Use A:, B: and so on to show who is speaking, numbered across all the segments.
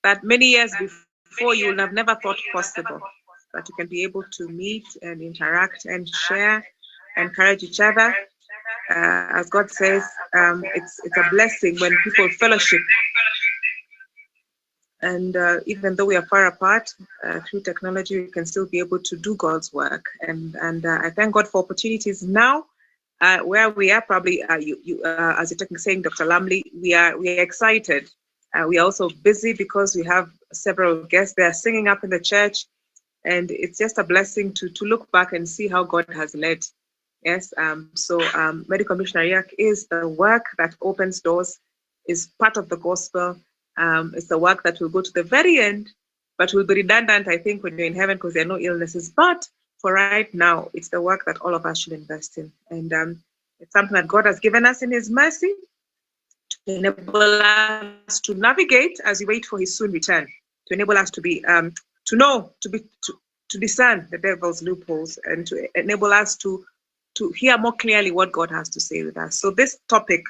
A: that many years before you would have never thought possible, that you can be able to meet and interact and share, encourage each other. As God says, it's a blessing when people fellowship. And even though we are far apart, through technology, we can still be able to do God's work. And I thank God for opportunities now. Where we are, probably as you're saying, Dr. Lamley, we are excited. We are also busy because we have several guests. They are singing up in the church, and it's just a blessing to look back and see how God has led. Yes. So Medical Missionary Work is the work that opens doors, is part of the gospel. It's the work that will go to the very end, but will be redundant, I think, when you're in heaven, because there are no illnesses. But for right now, it's the work that all of us should invest in. And it's something that God has given us in his mercy to enable us to navigate as we wait for his soon return, to enable us to be, to discern the devil's loopholes, and to enable us to hear more clearly what God has to say with us. So this topic,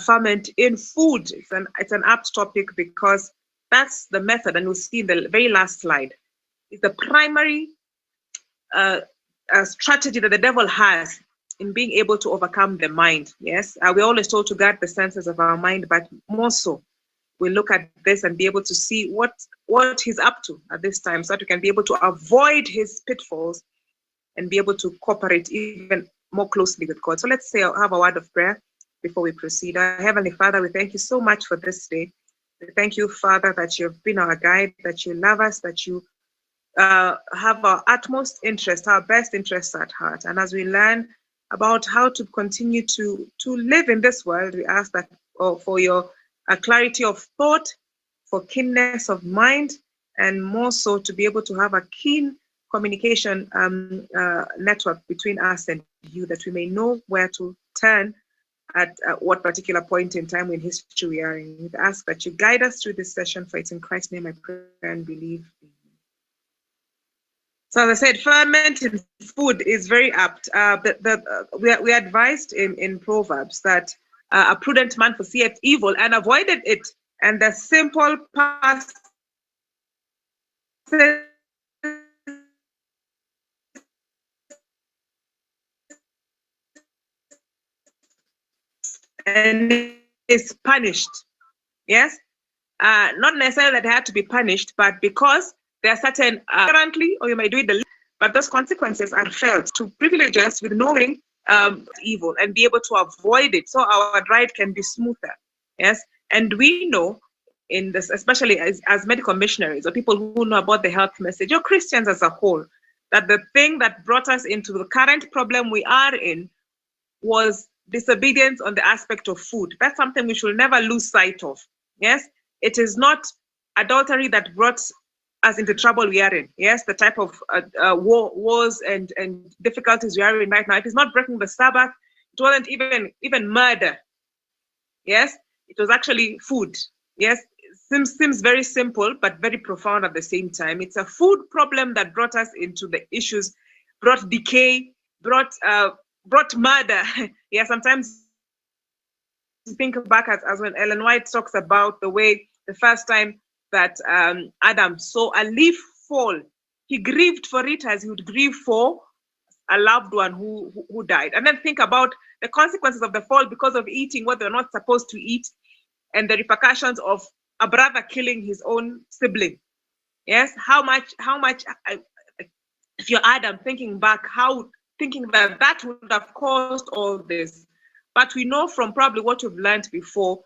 A: ferment in food, it's an apt topic, because that's the method, and we'll see in the very last slide, is the primary strategy that the devil has in being able to overcome the mind. Yes, we're always told to guard the senses of our mind, but more so, we look at this and be able to see what he's up to at this time, so that we can be able to avoid his pitfalls and be able to cooperate even more closely with God. So let's say I'll have a word of prayer before we proceed. Our Heavenly Father, we thank you so much for this day. We thank you, Father, that you've been our guide, that you love us, that you have our utmost interest, our best interests at heart. And as we learn about how to continue to live in this world, we ask that for your clarity of thought, for keenness of mind, and more so to be able to have a keen communication network between us and you, that we may know where to turn at what particular point in time in history we are in. We ask that you guide us through this session, for it's in Christ's name I pray and believe. So as I said, ferment in food is very apt. We are advised in Proverbs that a prudent man foreseeth evil and avoided it. And the simple passage and is punished. Yes, not necessarily that they had to be punished, but because there are certain currently, or you may do it, but those consequences are felt to privilege us with knowing evil and be able to avoid it, so our ride can be smoother. Yes, and we know in this, especially as medical missionaries or people who know about the health message, or Christians as a whole, that the thing that brought us into the current problem we are in was disobedience on the aspect of food. That's something we should never lose sight of. Yes, it is not adultery that brought us into trouble we are in. Yes, the type of wars and difficulties we are in right now. It is not breaking the Sabbath. It wasn't even murder. Yes, it was actually food. Yes, it seems very simple, but very profound at the same time. It's a food problem that brought us into the issues, brought decay, brought murder. Yeah, sometimes you think back as when Ellen White talks about the way the first time that Adam saw a leaf fall, he grieved for it as he would grieve for a loved one who died. And then think about the consequences of the fall because of eating what they're not supposed to eat, and the repercussions of a brother killing his own sibling. Yes, how much if you're Adam, thinking back, thinking that would have caused all this. But we know from probably what you've learned before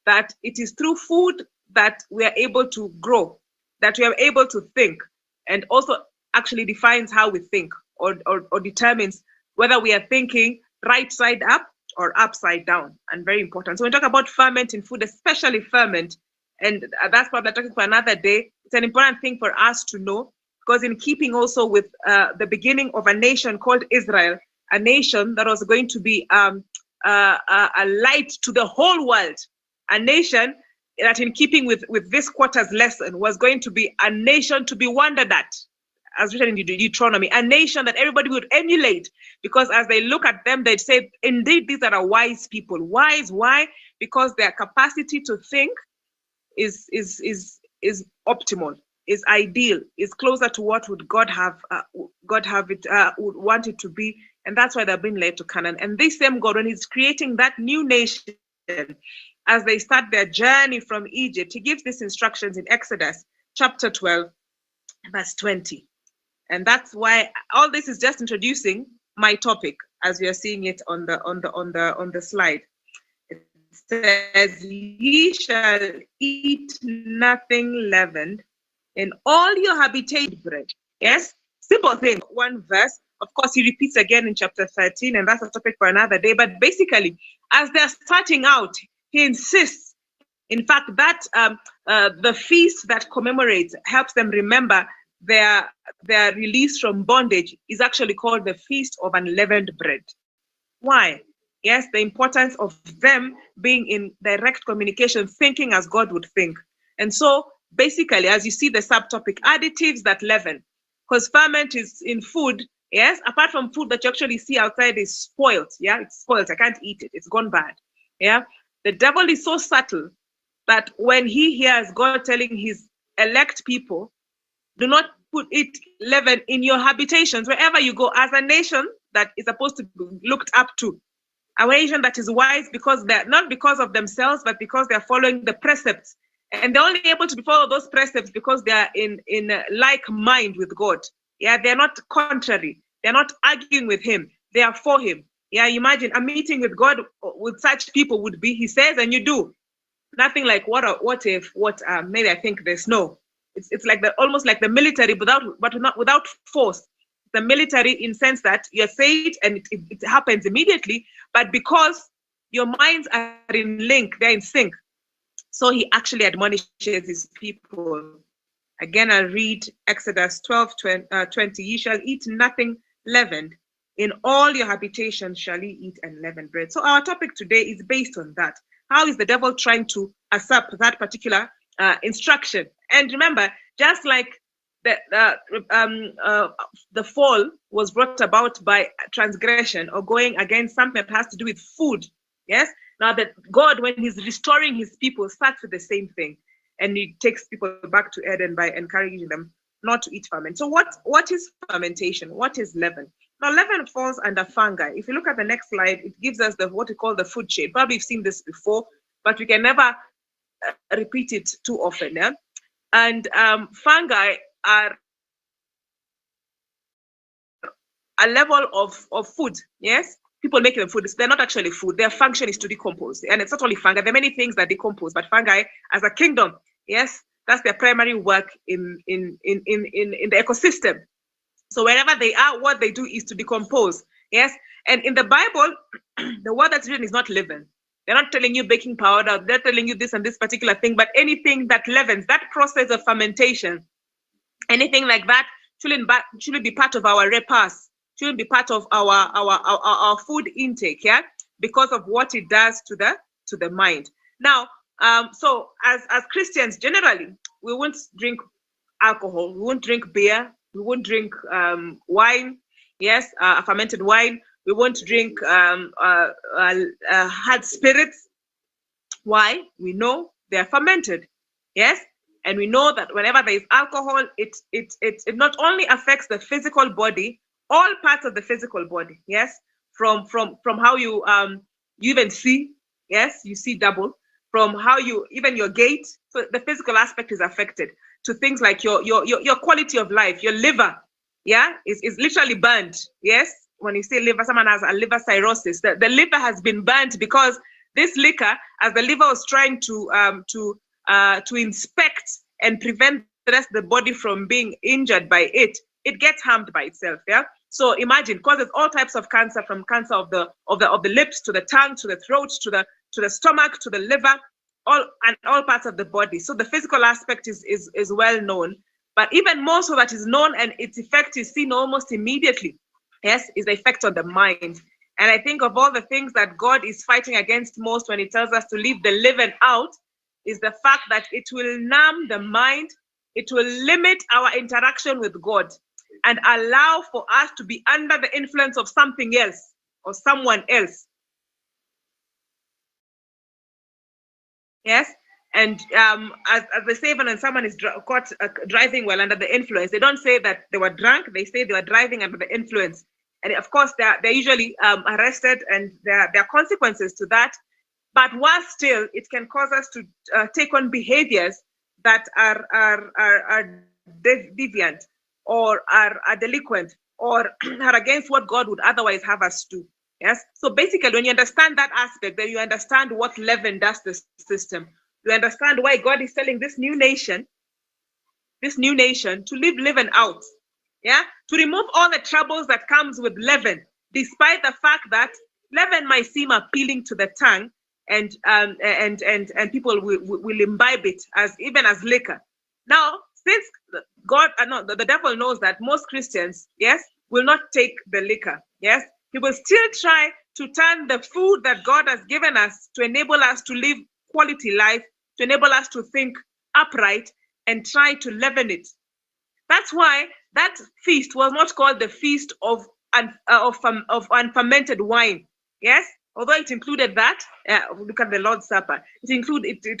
A: that it is through food that we are able to grow, that we are able to think, and also actually defines how we think, or determines whether we are thinking right side up or upside down, and very important. So when we talk about ferment in food, especially ferment, and that's probably talking for another day, it's an important thing for us to know, because in keeping also with the beginning of a nation called Israel, a nation that was going to be a light to the whole world, a nation that in keeping with this quarter's lesson was going to be a nation to be wondered at, as written in Deuteronomy, a nation that everybody would emulate, because as they look at them, they'd say, indeed, these are a wise people. Wise, why? Because their capacity to think is optimal, is ideal, is closer to what would God have would want it to be, and that's why they're being led to Canaan. And this same God, when He's creating that new nation, as they start their journey from Egypt, He gives these instructions in Exodus chapter 12, verse 20. And that's why all this is just introducing my topic, as we are seeing it on the slide. It says, "Ye shall eat nothing leavened in all your habitation bread." Yes, simple thing. One verse. Of course, He repeats again in chapter 13, and that's a topic for another day. But basically, as they're starting out, He insists, in fact, that the feast that commemorates, helps them remember their release from bondage, is actually called the Feast of Unleavened Bread. Why? Yes, the importance of them being in direct communication, thinking as God would think. And so basically, as you see the subtopic, additives that leaven, because ferment is in food, yes, apart from food that you actually see outside is spoiled. Yeah, it's spoiled. I can't eat it. It's gone bad. Yeah, the devil is so subtle that when he hears God telling His elect people, do not put it leaven in your habitations, wherever you go, as a nation that is supposed to be looked up to, a nation that is wise, because they're not because of themselves, but because they're following the precepts. And they're only able to follow those precepts because they are in like mind with God. Yeah, they're not contrary. They're not arguing with Him. They are for Him. Yeah, imagine a meeting with God with such people would be, He says, and you do. Nothing like what if, maybe I think there's no. It's like almost like the military, but not without force. The military, in sense that you say it and it happens immediately, but because your minds are in link, they're in sync. So He actually admonishes His people. Again, I'll read Exodus 12, 20. "Ye shall eat nothing leavened. In all your habitations shall ye eat unleavened bread." So our topic today is based on that. How is the devil trying to usurp that particular instruction? And remember, just like the fall was brought about by transgression or going against something that has to do with food. Yes. Now that God, when He's restoring His people, starts with the same thing, and He takes people back to Eden by encouraging them not to eat ferment. So what is fermentation? What is leaven? Now, leaven falls under fungi. If you look at the next slide, it gives us what we call the food chain. Probably you've seen this before, but we can never repeat it too often. Yeah? And fungi are a level of food. Yes, people make them food. They're not actually food. Their function is to decompose, and it's not only fungi. There are many things that decompose, but fungi as a kingdom, yes, that's their primary work in the ecosystem. So wherever they are, what they do is to decompose. Yes, and in the Bible, the word that's written is not leaven. They're not telling you baking powder. They're telling you this and this particular thing, but anything that leavens, that process of fermentation, anything like that shouldn't be part of our repast, shouldn't be part of our food intake, yeah, because of what it does to the mind. Now, so as Christians generally, we won't drink alcohol, we won't drink beer, we won't drink wine, yes, fermented wine. We won't drink hard spirits. Why? We know they are fermented, yes, and we know that whenever there is alcohol, it not only affects the physical body, all parts of the physical body, yes, from how you even see, yes, you see double, from how you even your gait, so the physical aspect is affected, to things like your quality of life, your liver, yeah, is literally burned, yes. When you say liver, someone has a liver cirrhosis. The liver has been burnt because this liquor, as the liver was trying to inspect and prevent the rest of the body from being injured by it, it gets harmed by itself. Yeah. So imagine, causes all types of cancer, from cancer of the lips to the tongue to the throat to the stomach to the liver, all parts of the body. So the physical aspect is well known, but even more so that is known and its effect is seen almost immediately. Yes, is the effect on the mind. And I think of all the things that God is fighting against most when He tells us to leave the leaven out, is the fact that it will numb the mind, it will limit our interaction with God, and allow for us to be under the influence of something else or someone else. Yes, And as they say, when someone is caught driving while under the influence, they don't say that they were drunk. They say they were driving under the influence. And of course, they're usually arrested, and there are consequences to that. But worse still, it can cause us to take on behaviors that are deviant, or are delinquent, or are against what God would otherwise have us do. Yes. So basically, when you understand that aspect, then you understand what leaven does to the system. You understand why God is telling this new nation to leave leaven out. Yeah, to remove all the troubles that comes with leaven, despite the fact that leaven might seem appealing to the tongue, and people will imbibe it as even as liquor. Now, since God, the devil knows that most Christians, yes, will not take the liquor. Yes, he will still try to turn the food that God has given us to enable us to live quality life, to enable us to think upright, and try to leaven it. That's why that feast was not called the feast of unfermented wine. Yes, although it included that. Look at the Lord's Supper. It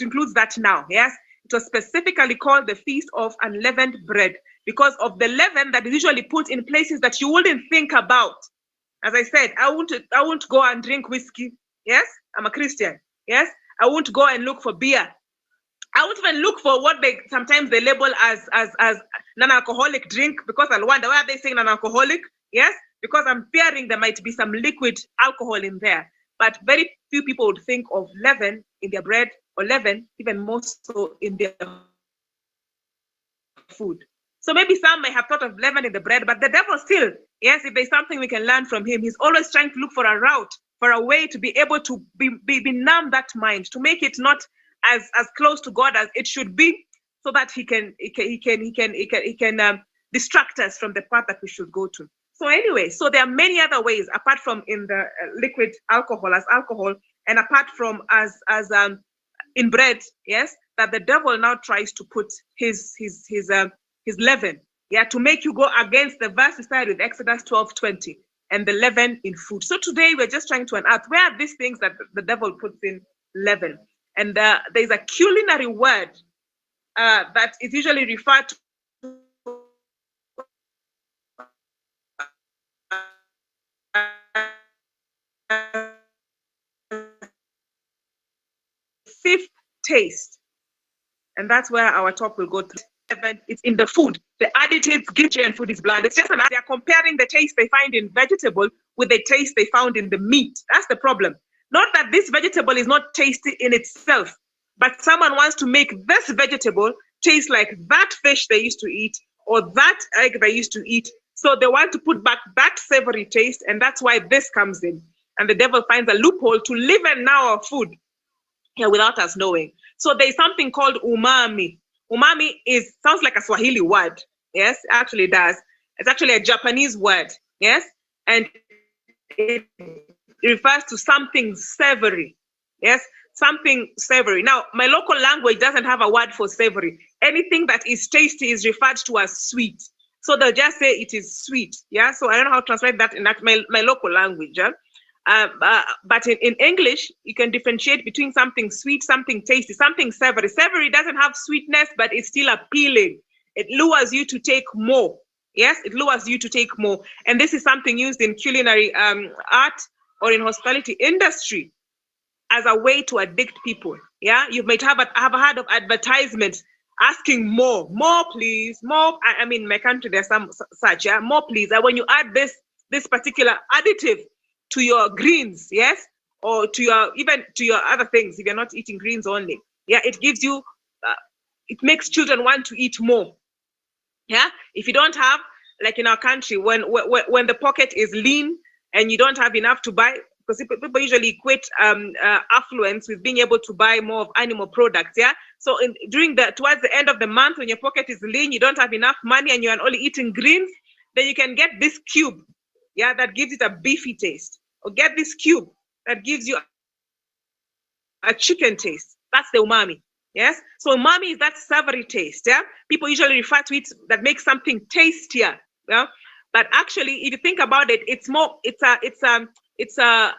A: includes that now. Yes, it was specifically called the feast of unleavened bread because of the leaven that is usually put in places that you wouldn't think about. As I said, I won't go and drink whiskey. Yes, I'm a Christian. Yes, I won't go and look for beer. I won't even look for what they sometimes label as non-alcoholic drink, because I wonder why are they saying non-alcoholic? Yes, because I'm fearing there might be some liquid alcohol in there. But very few people would think of leaven in their bread, or leaven even more so in their food. So maybe some may have thought of leaven in the bread, but the devil still, yes, if there's something we can learn from him, he's always trying to look for a route, for a way to be able to numb that mind, to make it not as close to God as it should be, so that he can distract us from the path that we should go to. So anyway, so there are many other ways apart from in the liquid alcohol, as alcohol, and apart from as in bread, yes, that the devil now tries to put his leaven, yeah, to make you go against the verse we started with, Exodus 12:20, and the leaven in food. So today we're just trying to unearth where are these things that the devil puts in leaven. And there's a culinary word that is usually referred to fifth taste. And that's where our talk will go to. It's in the food. The additives give and food is bland. It's just they're comparing the taste they find in vegetable with the taste they found in the meat. That's the problem. Not that this vegetable is not tasty in itself, but someone wants to make this vegetable taste like that fish they used to eat, or that egg they used to eat. So they want to put back that savory taste, and that's why this comes in. And the devil finds a loophole to live in now our food here without us knowing. So there's something called umami. Umami sounds like a Swahili word. Yes, it actually does. It's actually a Japanese word. Yes, and it refers to something savory. Yes, something savory. Now, my local language doesn't have a word for savory. Anything that is tasty is referred to as sweet. So they'll just say it is sweet. Yeah, so I don't know how to translate that in my local language. Yeah? But in English, you can differentiate between something sweet, something tasty, something savory. Savory doesn't have sweetness, but it's still appealing. It lures you to take more. Yes, it lures you to take more. And this is something used in culinary art or in hospitality industry as a way to addict people. Yeah, you might have heard of advertisements asking more please, more. I mean, in my country, there's some such, yeah, more please. And when you add this particular additive to your greens, yes, or to your other things, if you're not eating greens only, yeah, it gives you, it makes children want to eat more. Yeah, if you don't have, like in our country, when the pocket is lean and you don't have enough to buy, because people usually equate affluence with being able to buy more of animal products. Yeah, so towards the end of the month, when your pocket is lean, you don't have enough money, and you're only eating greens, then you can get this cube, yeah, that gives it a beefy taste, or get this cube that gives you a chicken taste. That's the umami. Yes, so umami is that savory taste. Yeah, people usually refer to it that makes something tastier. Yeah, but actually, if you think about it, it's a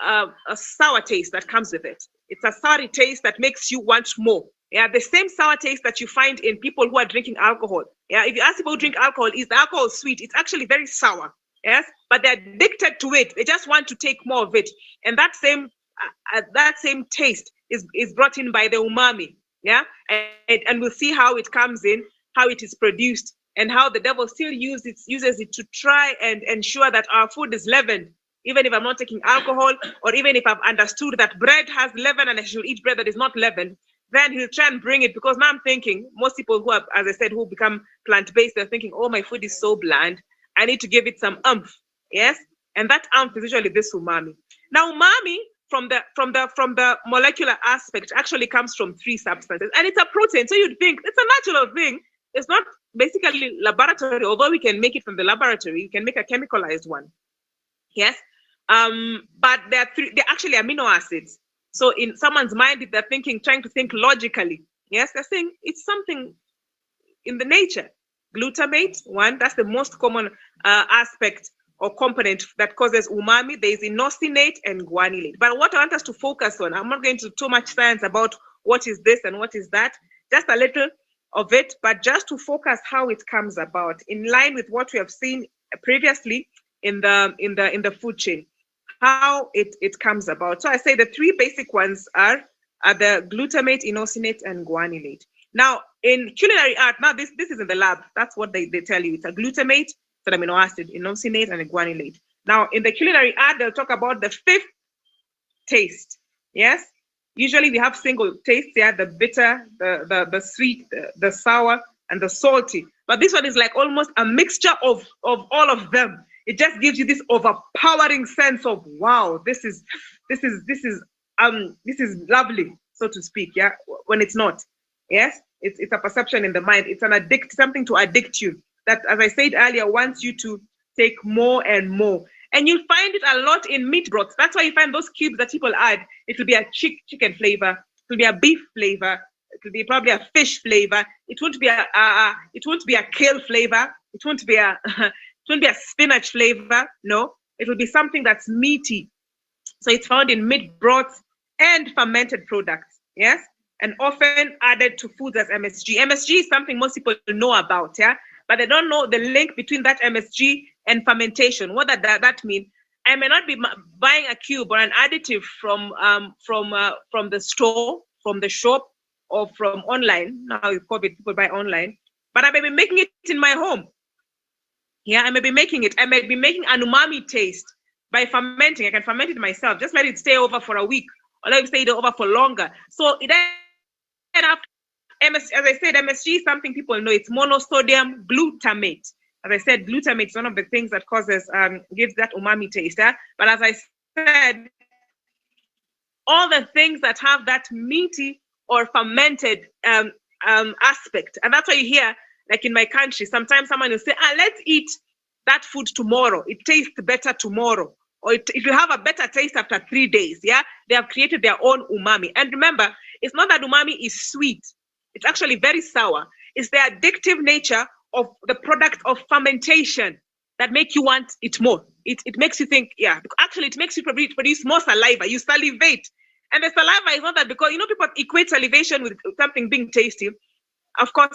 A: sour taste that comes with it. It's a sour taste that makes you want more. Yeah, the same sour taste that you find in people who are drinking alcohol. Yeah, if you ask people who drink alcohol, is the alcohol sweet? It's actually very sour. Yes, but they're addicted to it. They just want to take more of it, and that same taste is brought in by the umami. Yeah, and we'll see how it comes in, how it is produced, and how the devil still uses it to try and ensure that our food is leavened. Even if I'm not taking alcohol, or even if I've understood that bread has leaven and I should eat bread that is not leavened, then he'll try and bring it, because now I'm thinking most people who are, as I said, who become plant-based, they're thinking, oh, my food is so bland, I need to give it some umph. Yes, and that umph is usually this umami. Now, umami from the molecular aspect actually comes from 3 substances, and it's a protein. So you'd think it's a natural thing. It's not basically laboratory, although we can make it from the laboratory. You can make a chemicalized one. Yes, but they're actually amino acids. So in someone's mind, if they're trying to think logically, yes, they're saying it's something in the nature. Glutamate, one, that's the most common aspect or component that causes umami. There is inosinate and guanylate. But what I want us to focus on, I'm not going into too much science about what is this and what is that, just a little of it, but just to focus how it comes about in line with what we have seen previously in the food chain, how it comes about. So I say the 3 basic ones are the glutamate, inosinate, and guanylate. Now, in culinary art, now this is in the lab. That's what they tell you. It's a glutamate, it's an amino acid, inosinate, and a guanylate. Now, in the culinary art, they'll talk about the 5th taste. Yes? Usually we have single tastes, yeah, the bitter, the sweet, the sour, and the salty. But this one is like almost a mixture of all of them. It just gives you this overpowering sense of, wow, this is lovely, so to speak, yeah, when it's not. Yes, it's a perception in the mind. It's something to addict you. That, as I said earlier, wants you to take more and more. And you'll find it a lot in meat broths. That's why you find those cubes that people add. It will be a chicken flavor. It will be a beef flavor. It will be probably a fish flavor. It won't be a kale flavor. It won't be a spinach flavor. No, it will be something that's meaty. So it's found in meat broths and fermented products. Yes. And often added to foods as MSG. MSG is something most people know about, yeah, but they don't know the link between that MSG and fermentation. What that means? I may not be buying a cube or an additive from the store, from the shop, or from online. Now with COVID, people buy online, but I may be making it in my home. Yeah, I may be making it. I may be making an umami taste by fermenting. I can ferment it myself. Just let it stay over for a week, or let it stay over for longer. So it as I said, MSG is something people know. It's monosodium glutamate. As I said, glutamate is one of the things that gives that umami taste. But as I said, all the things that have that meaty or fermented aspect, and that's why you hear, like in my country, sometimes someone will say, let's eat that food tomorrow. It tastes better tomorrow. Or it will have a better taste after 3 days. Yeah, they have created their own umami. And remember, it's not that umami is sweet. It's actually very sour. It's the addictive nature of the product of fermentation that make you want it more. It makes you think, yeah, actually it makes you produce more saliva. You salivate. And the saliva is not that, because, people equate salivation with something being tasty. Of course,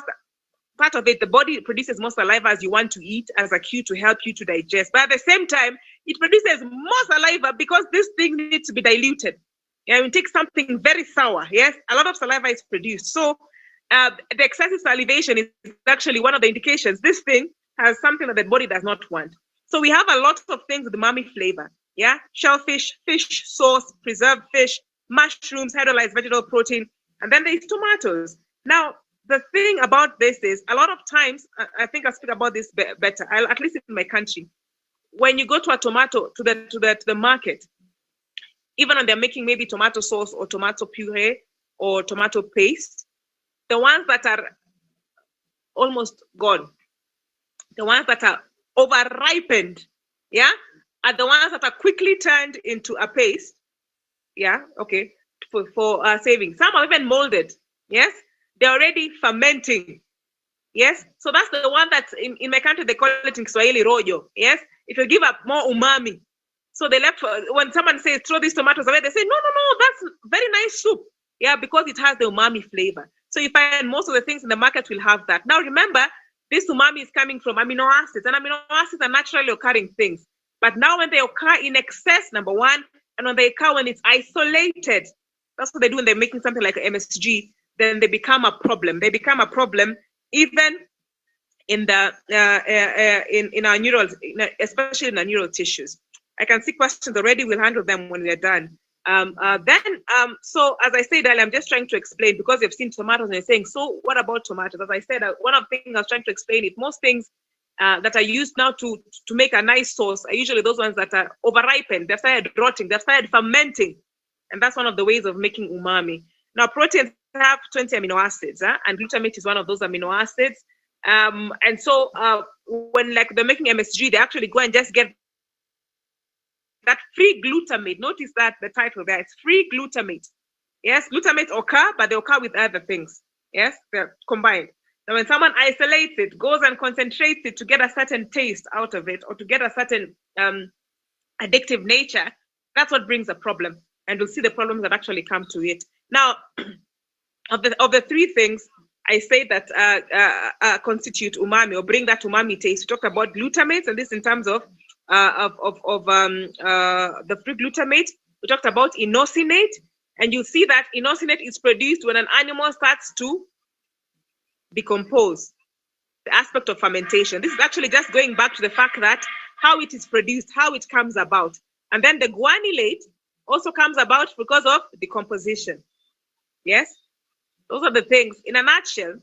A: part of it, the body produces more saliva as you want to eat, as a cue to help you to digest. But at the same time, it produces more saliva because this thing needs to be diluted. Yeah, you take something very sour. Yes, a lot of saliva is produced. So the excessive salivation is actually one of the indications this thing has something that the body does not want. So we have a lot of things with umami flavor. Yeah, shellfish, fish sauce, preserved fish, mushrooms, hydrolyzed vegetable protein, and then there's tomatoes. Now, the thing about this is, a lot of times, I think I'll speak about this better, at least in my country, when you go to a tomato, to the market, even when they're making maybe tomato sauce or tomato puree or tomato paste, the ones that are almost gone, the ones that are over-ripened, yeah, are the ones that are quickly turned into a paste, yeah, okay, for saving. Some are even molded, yes, they're already fermenting, yes. So that's the one that's in my country, they call it in Kiswahili rojo, yes. It will give up more umami. So they left, when someone says, throw these tomatoes away, they say, no, no, no, that's very nice soup. Yeah, because it has the umami flavor. So you find most of the things in the market will have that. Now remember, this umami is coming from amino acids, and amino acids are naturally occurring things. But now when they occur in excess, number one, and when they occur when it's isolated, that's what they do when they're making something like MSG, then they become a problem. They become a problem even in the in our neural, especially in our neural tissues. I can see questions already. We'll handle them when we're done. So as I said earlier, I'm just trying to explain, because you've seen tomatoes and you're saying, so what about tomatoes? As I said, one of the things I was trying to explain is most things that are used now to make a nice sauce are usually those ones that are overripened. They've started rotting, they've started fermenting. And that's one of the ways of making umami. Now, proteins have 20 amino acids, and glutamate is one of those amino acids. And so when like they're making MSG, they actually go and just get that free glutamate. Notice that the title there, it's free glutamate. Yes, glutamates occur, but they occur with other things. Yes, they're combined. Now, when someone isolates it, goes and concentrates it to get a certain taste out of it, or to get a certain addictive nature, that's what brings a problem. And we'll see the problems that actually come to it. Now, of the three things I say that constitute umami, or bring that umami taste, we talked about glutamates, and this in terms of the free glutamate. We talked about inosinate, and you see that inosinate is produced when an animal starts to decompose, the aspect of fermentation. This is actually just going back to the fact that how it is produced, how it comes about. And then the guanylate also comes about because of decomposition. Yes, those are the things. In a nutshell,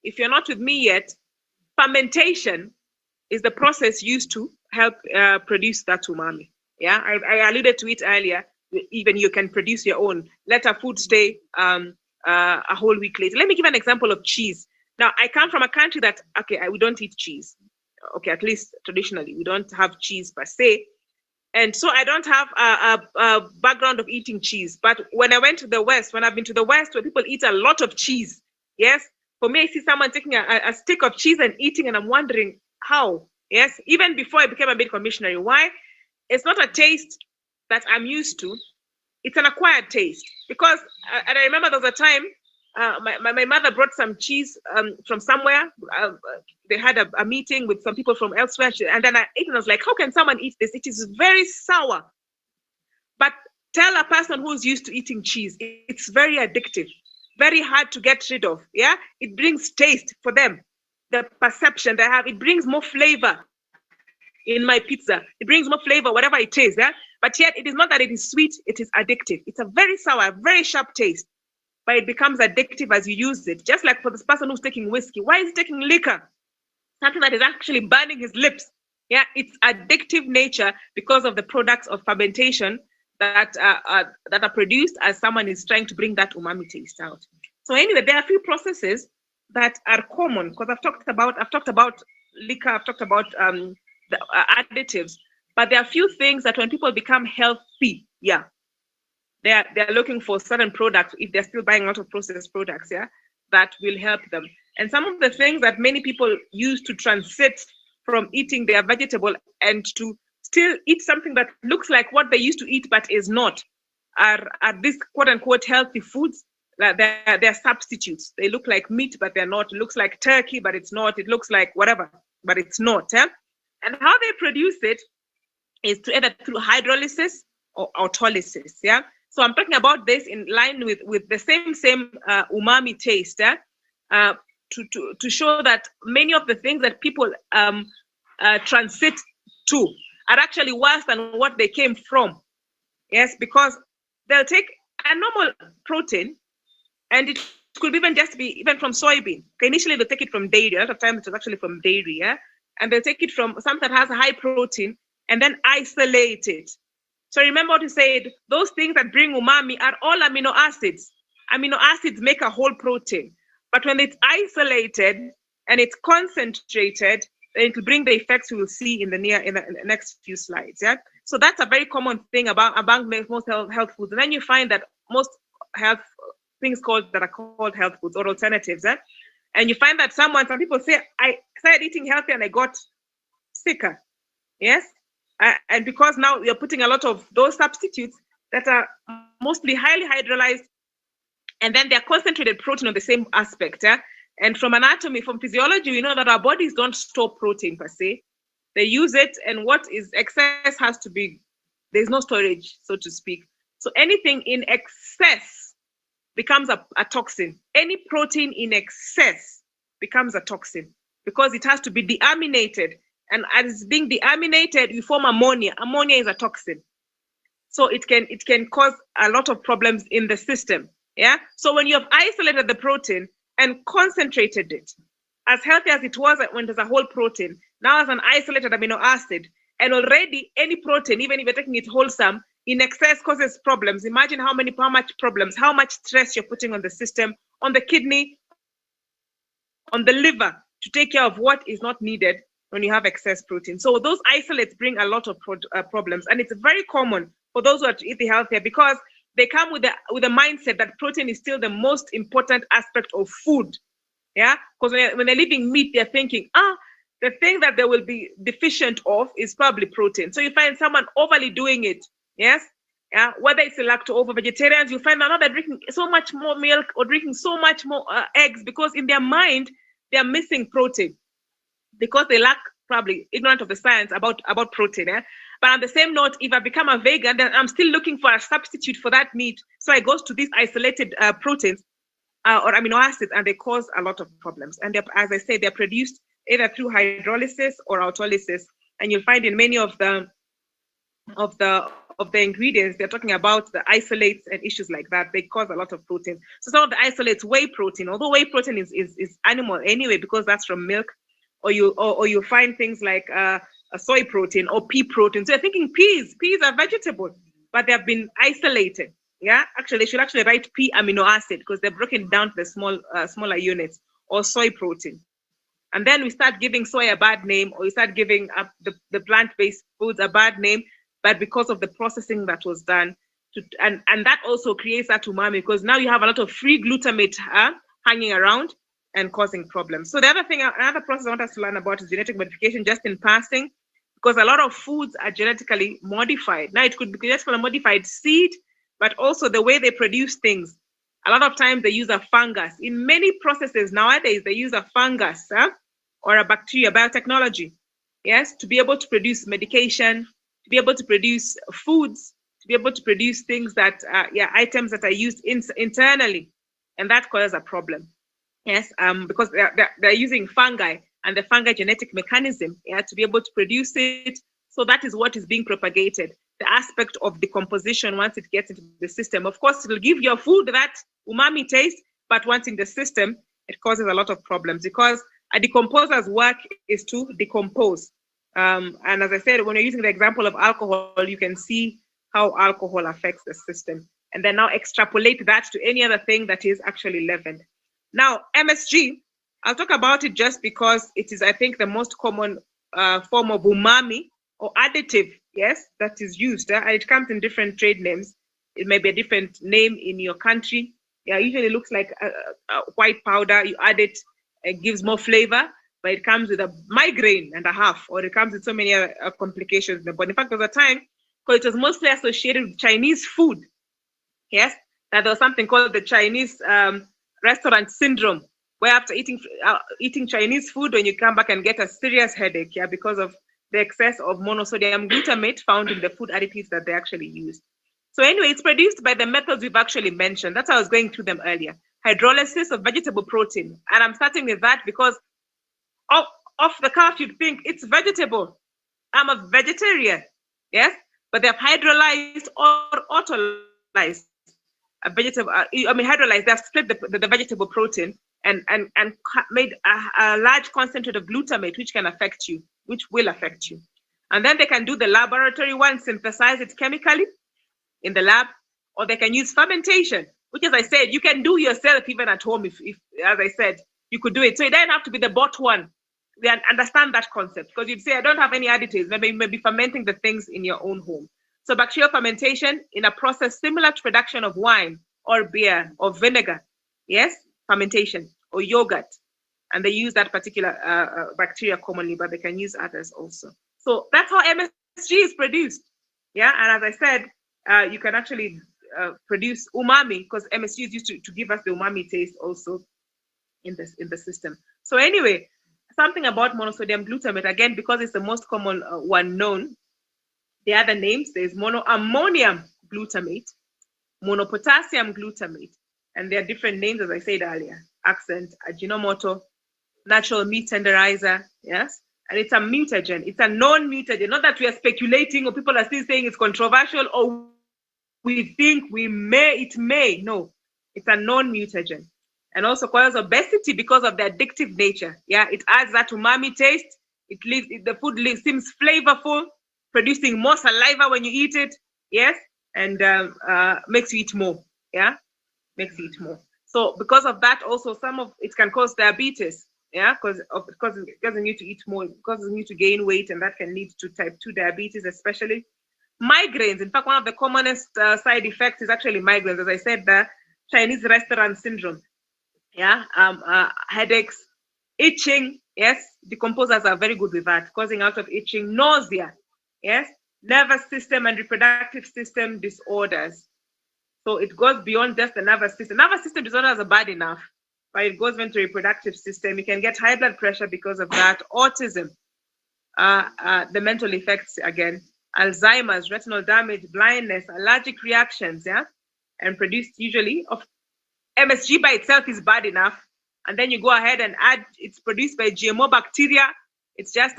A: if you're not with me yet, fermentation is the process used to help produce that umami. Yeah, I alluded to it earlier. Even you can produce your own. Let a food stay a whole week later. Let me give an example of cheese. Now, I come from a country that, okay, we don't eat cheese. Okay, at least traditionally, we don't have cheese per se. And so I don't have a background of eating cheese. But when I went to the West, when I've been to the West where people eat a lot of cheese, yes, for me, I see someone taking a stick of cheese and eating, and I'm wondering how. Yes, even before I became a medical missionary. Why? It's not a taste that I'm used to. It's an acquired taste. Because, and I remember there was a time, my mother brought some cheese from somewhere. They had a meeting with some people from elsewhere, and then I ate and I was like, how can someone eat this? It is very sour. But tell a person who's used to eating cheese, it's very addictive, very hard to get rid of. Yeah, it brings taste for them. The perception they have, it brings more flavor in my pizza. It brings more flavor, whatever it is. Yeah, but yet it is not that it is sweet, it is addictive. It's a very sour, very sharp taste, but it becomes addictive as you use it. Just like for this person who's taking whiskey. Why is he taking liquor? Something that is actually burning his lips. Yeah, it's addictive nature because of the products of fermentation that are produced as someone is trying to bring that umami taste out. So anyway, there are a few processes that are common, because I've talked about liquor, I've talked about the additives, but there are a few things that when people become healthy, yeah, they're looking for certain products, if they're still buying a lot of processed products, yeah, that will help them. And some of the things that many people use to transit from eating their vegetable and to still eat something that looks like what they used to eat but is not, are these quote unquote healthy foods. They're substitutes. They look like meat, but they're not. It looks like turkey, but it's not. It looks like whatever, but it's not. Eh? And how they produce it is either through hydrolysis or autolysis. Yeah. So I'm talking about this in line with the same umami taste. To show that many of the things that people transit to are actually worse than what they came from. Yes, because they'll take a normal protein, and it could even just be even from soybean. Okay, initially they'll take it from dairy. A lot of times it's actually from dairy, yeah? And they'll take it from something that has a high protein and then isolate it. So remember what you said, those things that bring umami are all amino acids. Amino acids make a whole protein. But when it's isolated and it's concentrated, then it will bring the effects we will see in the next few slides. Yeah. So that's a very common thing among most health foods. And then you find that most health things that are called health foods or alternatives. And you find that some people say, I started eating healthy and I got sicker. Yes. And because now you're putting a lot of those substitutes that are mostly highly hydrolyzed, and then they're concentrated protein on the same aspect. And from anatomy, from physiology, we know that our bodies don't store protein per se. They use it, and what is excess has to be, there's no storage, so to speak. So anything in excess becomes a toxin. Any protein in excess becomes a toxin because it has to be deaminated. And as being deaminated, you form ammonia. Ammonia is a toxin. So it can cause a lot of problems in the system. Yeah. So when you have isolated the protein and concentrated it, as healthy as it was when there's a whole protein, now as an isolated amino acid, and already any protein, even if you're taking it wholesome, in excess causes problems. Imagine how much problems, how much stress you're putting on the system, on the kidney, on the liver, to take care of what is not needed when you have excess protein. So those isolates bring a lot of problems, and it's very common for those who are to eat healthier because they come with a mindset that protein is still the most important aspect of food. Yeah, because when they're eating meat, they're thinking, the thing that they will be deficient of is probably protein. So you find someone overly doing it. Yes. Yeah. Whether it's a lacto-ovo vegetarians, you find another drinking so much more milk or drinking so much more eggs because in their mind they are missing protein because they lack, probably ignorant of the science about protein. But on the same note, if I become a vegan, then I'm still looking for a substitute for that meat. So I go to these isolated proteins or amino acids, and they cause a lot of problems. And as I say, they're produced either through hydrolysis or autolysis. And you'll find in many of the ingredients, they're talking about the isolates and issues like that. They cause a lot of protein. So some of the isolates, whey protein, although whey protein is animal anyway, because that's from milk, or you find things like a soy protein or pea protein. So you're thinking peas are vegetable, but they have been isolated. Yeah, actually, they should actually write pea amino acid because they're broken down to the smaller units, or soy protein. And then we start giving soy a bad name, or we start giving up the plant-based foods a bad name, but because of the processing that was done, and that also creates that umami, because now you have a lot of free glutamate hanging around and causing problems. So another process I want us to learn about is genetic modification, just in passing, because a lot of foods are genetically modified. Now it could be genetically modified seed, but also the way they produce things. A lot of times they use a fungus. In many processes nowadays, they use a fungus or a bacteria, biotechnology, yes, to be able to produce medication, to be able to produce foods, to be able to produce things that, items that are used internally. And that causes a problem, yes, because they're using fungi and the fungi genetic mechanism to be able to produce it. So that is what is being propagated. The aspect of decomposition once it gets into the system. Of course, it will give your food that umami taste, but once in the system, it causes a lot of problems because a decomposer's work is to decompose. And as I said, when you're using the example of alcohol, you can see how alcohol affects the system. And then now extrapolate that to any other thing that is actually leavened. Now, MSG, I'll talk about it just because it is, I think, the most common form of umami or additive, yes, that is used. And it comes in different trade names. It may be a different name in your country. Yeah, usually it looks like a white powder. You add it, it gives more flavor, but it comes with a migraine and a half, or it comes with so many other complications in the body. In fact, there was a time, because it was mostly associated with Chinese food, yes, that there was something called the Chinese restaurant syndrome, where after eating Chinese food, when you come back and get a serious headache, yeah, because of the excess of monosodium glutamate found in the food additives that they actually use. So anyway, it's produced by the methods we've actually mentioned. That's how I was going through them earlier. Hydrolysis of vegetable protein. And I'm starting with that because off the cuff, you'd think it's vegetable. I'm a vegetarian, yes? But they've hydrolyzed or autolyzed a vegetable, hydrolyzed, they've split the vegetable protein and made a large concentrate of glutamate, which will affect you. And then they can do the laboratory one, synthesize it chemically in the lab, or they can use fermentation, which, as I said, you can do yourself even at home if as I said, you could do it. So it doesn't have to be the bought one. They understand that concept, because you'd say, I don't have any additives. Maybe you may be fermenting the things in your own home. So bacterial fermentation in a process similar to production of wine or beer or vinegar, yes, fermentation, or yogurt. And they use that particular bacteria commonly, but they can use others also. So that's how MSG is produced. Yeah, and as I said, you can actually produce umami, because MSG is used to give us the umami taste also in the system. So anyway, something about monosodium glutamate, again, because it's the most common one known. The other names, there's monoammonium glutamate, monopotassium glutamate, and there are different names, as I said earlier: accent, Ajinomoto, natural meat tenderizer, yes, and it's a mutagen. It's a non-mutagen. Not that we are speculating or people are still saying it's controversial or we think it may. No, it's a non-mutagen. And also causes obesity because of the addictive nature. Yeah, it adds that umami taste. The food seems flavorful, producing more saliva when you eat it. Yes, and makes you eat more. Yeah, makes you eat more. So because of that, also some of it can cause diabetes. Yeah, because it causes you to eat more, it causes you to gain weight, and that can lead to type 2 diabetes, especially migraines. In fact, one of the commonest side effects is actually migraines. As I said, the Chinese restaurant syndrome. Yeah, headaches, itching. Yes, decomposers are very good with that, causing out of itching, nausea. Yes, nervous system and reproductive system disorders. So it goes beyond just the nervous system. Nervous system disorders are bad enough, but it goes into reproductive system. You can get high blood pressure because of that. Autism, the mental effects again, Alzheimer's, retinal damage, blindness, allergic reactions, yeah, and produced usually of MSG by itself is bad enough, and then you go ahead and add it's produced by GMO bacteria. It's just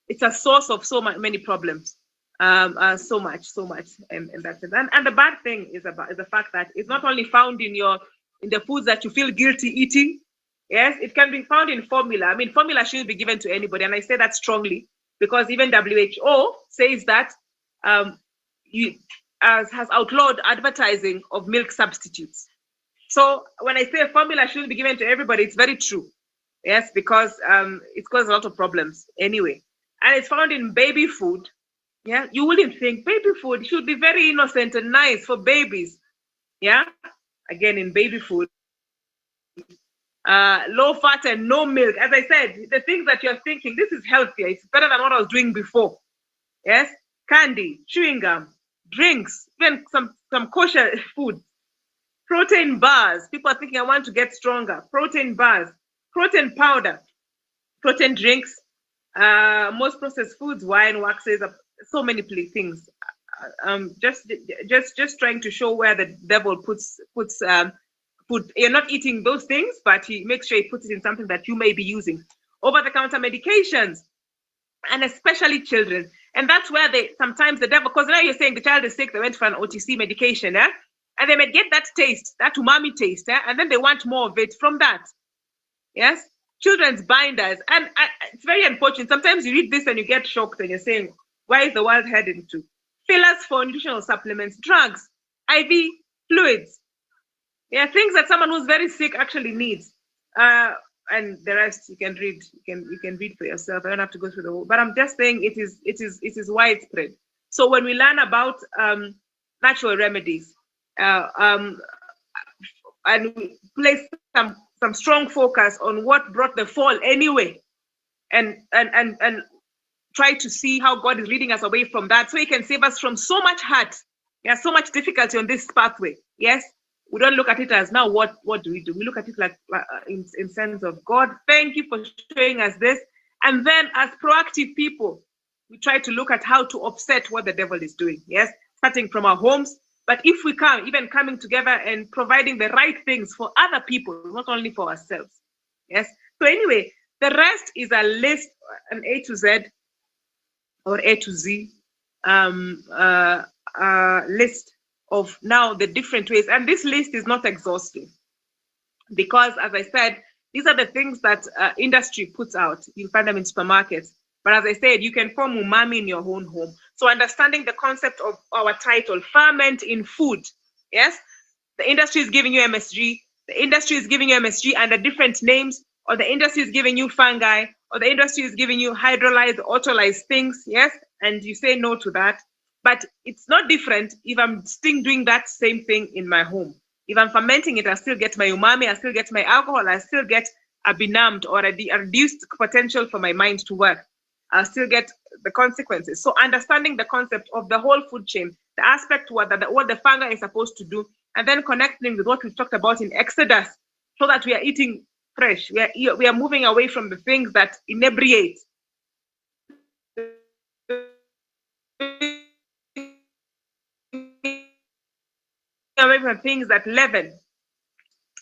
A: it's a source of so many problems. So much, and that's it. And the bad thing is the fact that it's not only found in the foods that you feel guilty eating. Yes, it can be found in formula. I mean, formula shouldn't be given to anybody, and I say that strongly because even WHO says that has outlawed advertising of milk substitutes. So when I say formula shouldn't be given to everybody, it's very true. Yes, because it causes a lot of problems anyway, and it's found in baby food. Yeah, you wouldn't think baby food should be very innocent and nice for babies. Yeah, again, in baby food, low fat and no milk. As I said, the things that you're thinking, this is healthier, it's better than what I was doing before. Yes, candy, chewing gum, drinks, even some kosher food, protein bars. People are thinking, I want to get stronger. Protein bars, protein powder, protein drinks, most processed foods, wine, waxes, so many things. Just trying to show where the devil puts food. You're not eating those things, but he makes sure he puts it in something that you may be using. Over-the-counter medications, and especially children. And that's where sometimes the devil, because now you're saying the child is sick, they went for an OTC medication, and they may get that taste, that umami taste, and then they want more of it from that. Yes, children's binders, and it's very unfortunate. Sometimes you read this and you get shocked, and you're saying, why is the world heading to? Fillers for nutritional supplements, drugs, IV fluids. Yeah, things that someone who's very sick actually needs. And the rest you can read. You can read for yourself. I don't have to go through the whole. But I'm just saying it is widespread. So when we learn about natural remedies, and we place some strong focus on what brought the fall anyway, and try to see how God is leading us away from that, so He can save us from so much hurt, so much difficulty on this pathway. Yes, we don't look at it as now what do we do? We look at it like in sense of God, thank you for showing us this, and then as proactive people, we try to look at how to offset what the devil is doing. Yes, starting from our homes, but if we can, even coming together and providing the right things for other people, not only for ourselves. Yes. So anyway, the rest is a list, an A to Z or A to Z list of now the different ways. And this list is not exhaustive because, as I said, these are the things that industry puts out. You'll find them in supermarkets. But as I said, you can form umami in your own home. So understanding the concept of our title, ferment in food. Yes, the industry is giving you MSG. The industry is giving you MSG under different names, or the industry is giving you fungi, or the industry is giving you hydrolyzed, autolyzed things. Yes, and you say no to that. But it's not different if I'm still doing that same thing in my home. If I'm fermenting it, I still get my umami, I still get my alcohol, I still get a benumbed or a reduced potential for my mind to work. I'll still get the consequences. So understanding the concept of the whole food chain, the aspect what the fungi is supposed to do, and then connecting with what we talked about in Exodus, so that we are eating fresh. We are moving away from the things that inebriate. Away from things that leaven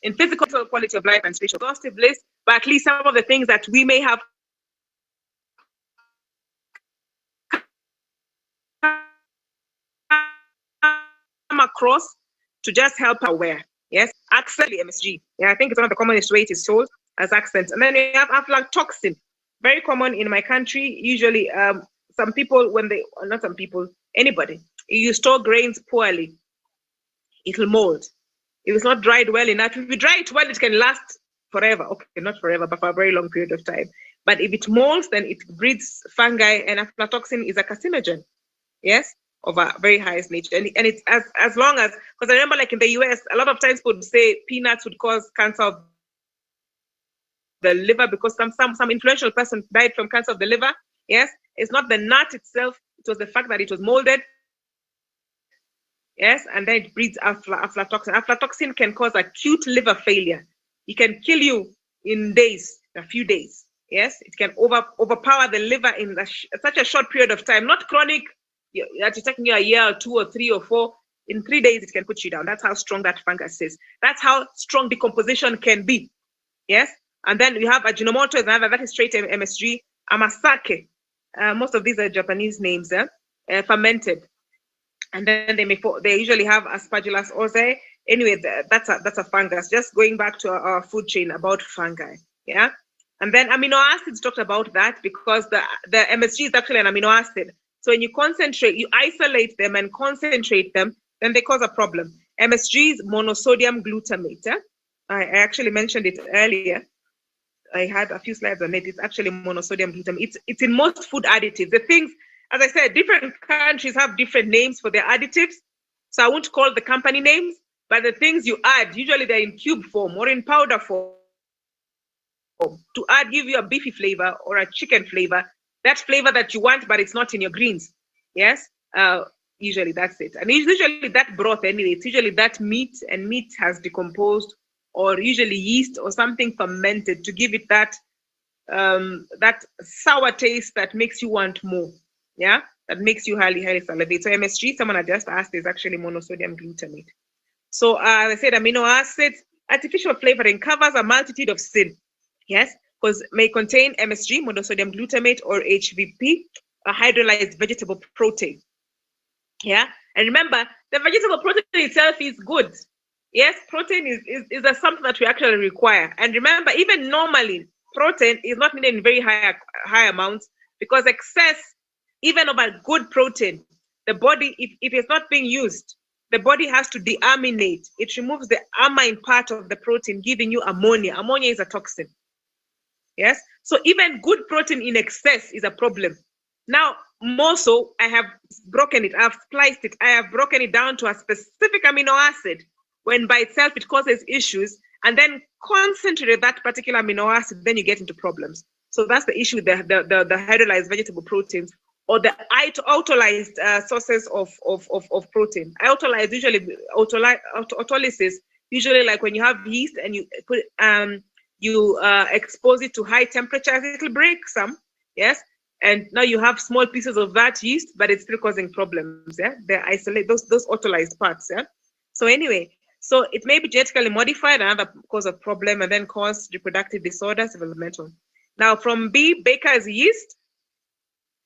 A: in physical quality of life and spiritual exhaustive list, but at least some of the things that we may have come across to just help aware. Yes, accent MSG. Yeah, I think it's one of the commonest way it is sold as accents. And then we have aflatoxin, very common in my country. Usually, some people not some people, anybody, you store grains poorly, it'll mold. If it's not dried well enough, if you dry it well, it can last forever. Okay, not forever, but for a very long period of time. But if it molds, then it breeds fungi, and aflatoxin is a carcinogen. Yes, of a very highest nature. And it's as long as, because I remember like in the US, a lot of times people would say peanuts would cause cancer of the liver because some influential person died from cancer of the liver. Yes, it's not the nut itself, it was the fact that it was molded. Yes, and then it breeds aflatoxin. Aflatoxin can cause acute liver failure. It can kill you in days, a few days. Yes, it can overpower the liver in such a short period of time. Not chronic, that it's taking you a year or 2 or 3 or 4. In 3 days, it can put you down. That's how strong that fungus is. That's how strong decomposition can be. Yes, and then we have Ajinomoto is another, that is straight MSG. Amasake, most of these are Japanese names, fermented. And then they usually have Aspergillus oryzae. Anyway, that's a fungus. Just going back to our food chain about fungi, yeah. And then amino acids, talked about that because the MSG is actually an amino acid. So when you concentrate, you isolate them and concentrate them, then they cause a problem. MSG is monosodium glutamate. I actually mentioned it earlier. I had a few slides on it. It's actually monosodium glutamate. It's in most food additives. The things, as I said, different countries have different names for their additives. So I won't call the company names, but the things you add, usually they're in cube form or in powder form to give you a beefy flavor or a chicken flavor, that flavor that you want, but it's not in your greens. Yes, usually that's it. And usually that broth anyway, it's usually that meat, and meat has decomposed, or usually yeast or something fermented to give it that that sour taste that makes you want more. Yeah, that makes you highly salivate. So MSG, someone had just asked, is actually monosodium glutamate. So as I said, amino acids, artificial flavoring covers a multitude of sin. Yes, because may contain MSG, monosodium glutamate, or HVP, a hydrolyzed vegetable protein. Yeah, and remember, the vegetable protein itself is good. Yes, protein is something that we actually require. And remember, even normally, protein is not needed in very high amounts, because excess, even of a good protein, the body, if it's not being used, the body has to deaminate. It removes the amine part of the protein, giving you ammonia. Ammonia is a toxin. Yes, so even good protein in excess is a problem. Now, more so, I have broken it, I've spliced it, I have broken it down to a specific amino acid, when by itself it causes issues, and then concentrate that particular amino acid, then you get into problems. So that's the issue with the hydrolyzed vegetable proteins, or the autolyzed sources of protein. Autolyzed, usually autolysis, usually like when you have yeast and you put expose it to high temperatures, it'll break some. Yes, and now you have small pieces of that yeast, but it's still causing problems. Yeah, they isolate those autolyzed parts. Yeah, so anyway, so it may be genetically modified, another cause of problem, and then cause reproductive disorders, developmental. Now from baker's yeast,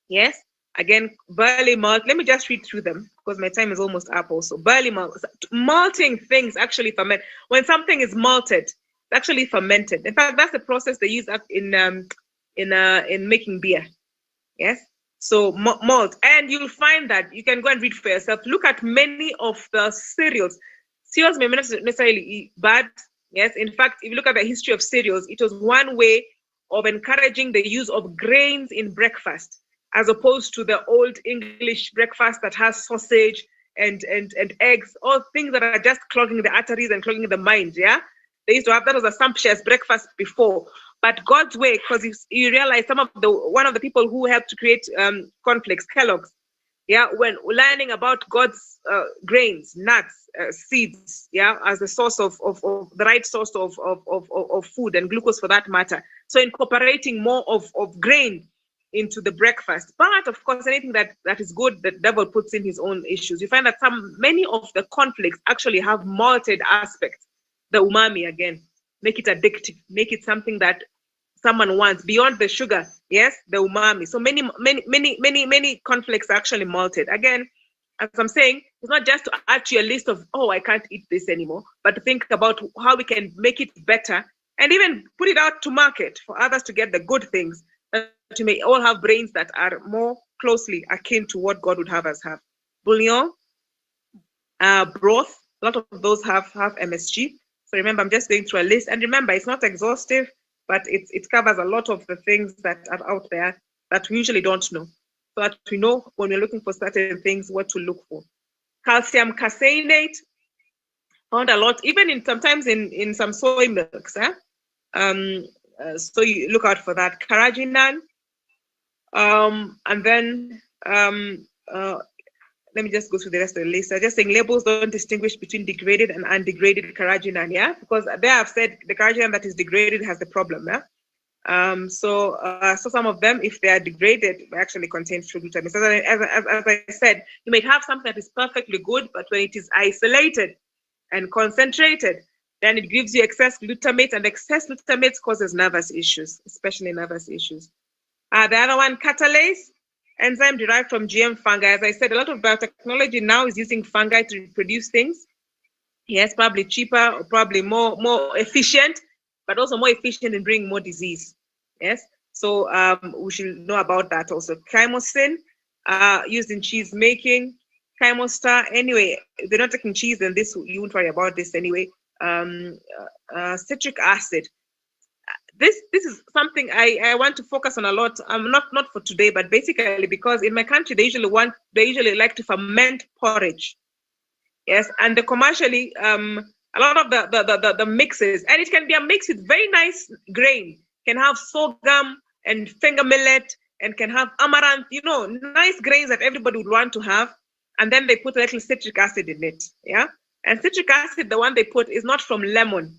A: yes, again, barley malt. Let me just read through them because my time is almost up also. Barley malt, malting things actually ferment. When something is malted, it's actually fermented. In fact, that's the process they use in making beer. Yes, so malt, and you'll find that you can go and read for yourself. Look at many of the cereals. Cereals may not necessarily be bad. Yes, in fact, if you look at the history of cereals, it was one way of encouraging the use of grains in breakfast, as opposed to the old English breakfast that has sausage and eggs, all things that are just clogging the arteries and clogging the mind. Yeah, They used to have, that was a sumptuous breakfast before. But God's way, because you realize one of the people who helped to create cornflakes, Kellogg's, yeah, when learning about God's grains, nuts, seeds, yeah, as the source of the right source of food and glucose for that matter. So incorporating more of grain into the breakfast. But of course, anything that is good, the devil puts in his own issues. You find that many of the cornflakes actually have malted aspects. The umami, again, make it addictive, make it something that someone wants beyond the sugar. Yes, the umami. So many cornflakes are actually malted. Again, as I'm saying, it's not just to add to your list of, oh, I can't eat this anymore, but to think about how we can make it better and even put it out to market for others to get the good things, that you may all have brains that are more closely akin to what God would have us have. Bouillon, broth, a lot of those have MSG. So remember, I'm just going through a list. And remember, it's not exhaustive, but it covers a lot of the things that are out there that we usually don't know. So that we know when we're looking for certain things, what to look for. Calcium caseinate, found a lot, even sometimes in some soy milks. So you look out for that. Carrageenan, and then let me just go through the rest of the list. I'm just saying labels don't distinguish between degraded and undegraded carrageenan, yeah? Because there I've said the carrageenan that is degraded has the problem, yeah? So some of them, if they are degraded, actually contain true glutamate. So as I said, you may have something that is perfectly good, but when it is isolated and concentrated, then it gives you excess glutamate, and excess glutamate causes nervous issues, especially nervous issues. The other one, catalase, enzyme derived from GM fungi. As I said, a lot of biotechnology now is using fungi to produce things. Yes, probably cheaper, or probably more efficient, but also more efficient in bringing more disease. Yes, so we should know about that also. Chymosin, used in cheese making. Chymostar, anyway, if they're not taking cheese, then this, you won't worry about this anyway. Citric acid. This is something I want to focus on a lot. Not for today, but basically because in my country they usually like to ferment porridge. Yes, and the commercially a lot of the mixes, and it can be a mix with very nice grain, can have sorghum and finger millet, and can have amaranth, nice grains that everybody would want to have, and then they put a little citric acid in it. Yeah, and citric acid, the one they put, is not from lemon.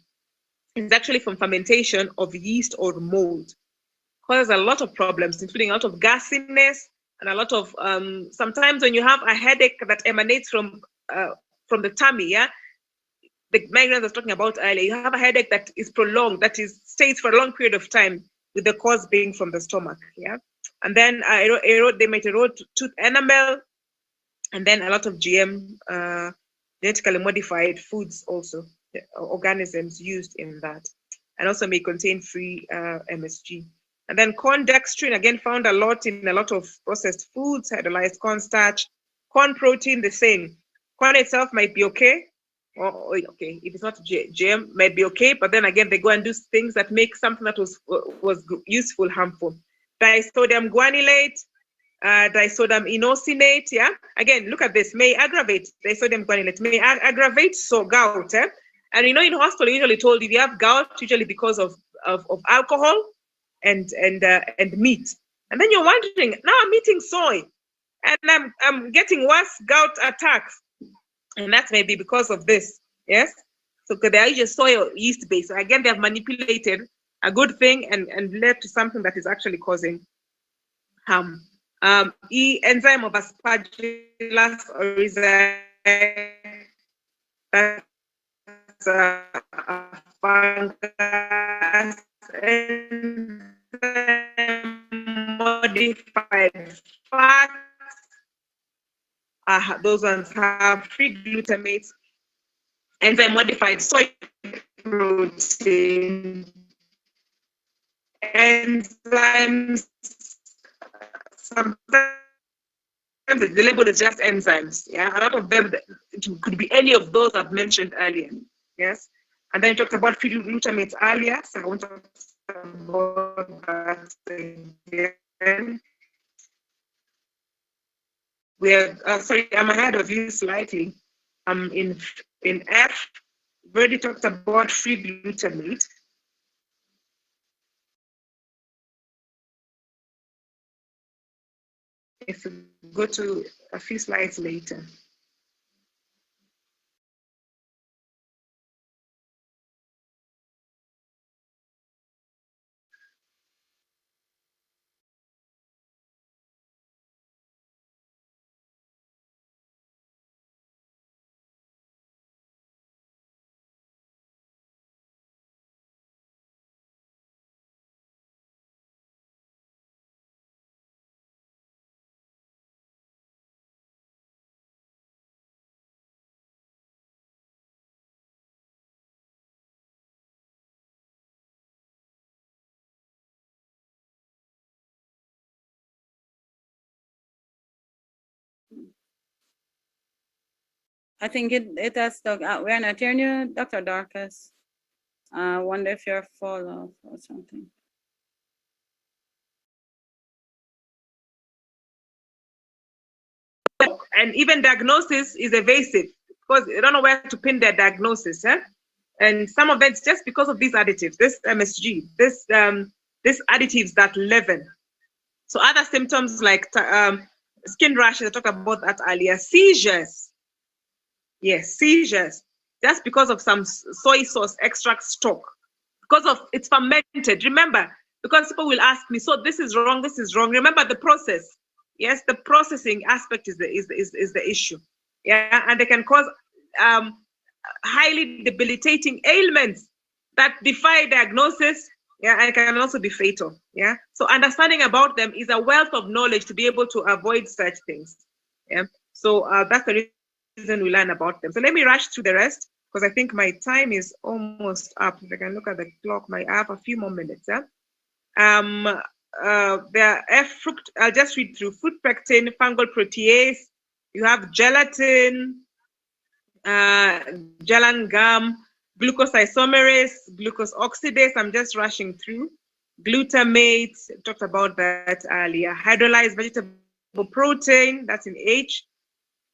A: It's actually from fermentation of yeast or mold. Causes a lot of problems, including a lot of gassiness and a lot of sometimes when you have a headache that emanates from the tummy, yeah, the migraines I was talking about earlier, you have a headache that is prolonged, stays for a long period of time, with the cause being from the stomach, yeah. And then they might erode tooth enamel, and then a lot of GM, genetically modified foods also, organisms used in that, and also may contain free MSG. And then corn dextrin, again, found a lot in a lot of processed foods, hydrolyzed cornstarch. Corn protein, the same. Corn itself might be okay, or okay, if it's not GM, might be okay, but then again, they go and do things that make something that was useful harmful. Disodium guanylate, disodium inosinate, yeah? Again, look at this, may aggravate, disodium guanylate, may aggravate gout, eh? And in hospital, usually told if you have gout, usually because of alcohol and meat. And then you're wondering, now I'm eating soy, and I'm getting worse gout attacks. And that may be because of this, yes? So they are usually soy or yeast based. So again, they have manipulated a good thing and led to something that is actually causing harm. Enzyme of Aspergillus oryzae, that's a fungus, modified fat. Those ones have free glutamates, enzyme modified soy protein, enzymes. Sometimes the label is just enzymes. Yeah, a lot of them it could be any of those I've mentioned earlier. Yes, and then you talked about free glutamates earlier, so I won't talk about that again. We're sorry, I'm ahead of you slightly. In F, We've already talked about free glutamate. If we go to a few slides later.
B: I think it has stuck. We're not hearing you, Dr. Dorcas. I wonder if you're fall off or something.
A: And even diagnosis is evasive because they don't know where to pin their diagnosis. And some of it's just because of these additives, this MSG, this additives that leaven. So other symptoms like skin rashes, I talked about that earlier, seizures. Yes, seizures, just because of some soy sauce extract stock, because of it's fermented. Remember, because people will ask me, so this is wrong, this is wrong. Remember the process. Yes, the processing aspect is the issue. Yeah, and they can cause highly debilitating ailments that defy diagnosis. Yeah, and can also be fatal. Yeah, so understanding about them is a wealth of knowledge to be able to avoid such things. Yeah, so that's the reason we learn about them. So let me rush through the rest because I think my time is almost up. If I can look at the clock, I have a few more minutes. Yeah? I'll just read through fruit pectin, fungal protease. You have gelatin, gellan gum, glucose isomerase, glucose oxidase. I'm just rushing through. Glutamate, talked about that earlier. Hydrolyzed vegetable protein, that's in H.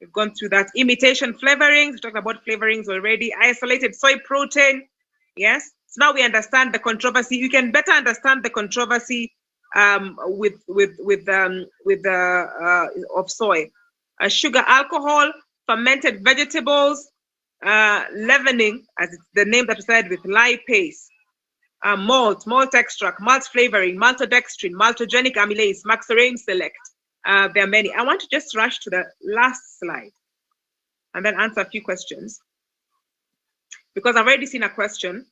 A: We've gone through that. Imitation flavorings, we talked about flavorings already. Isolated soy protein, yes. So now we understand the controversy. You can better understand the controversy of soy. Sugar, alcohol, fermented vegetables, leavening, as it's the name that we said, with lipase, malt extract, malt flavoring, maltodextrin, maltogenic amylase, maxarene select. There are many. I want to just rush to the last slide and then answer a few questions because I've already seen a question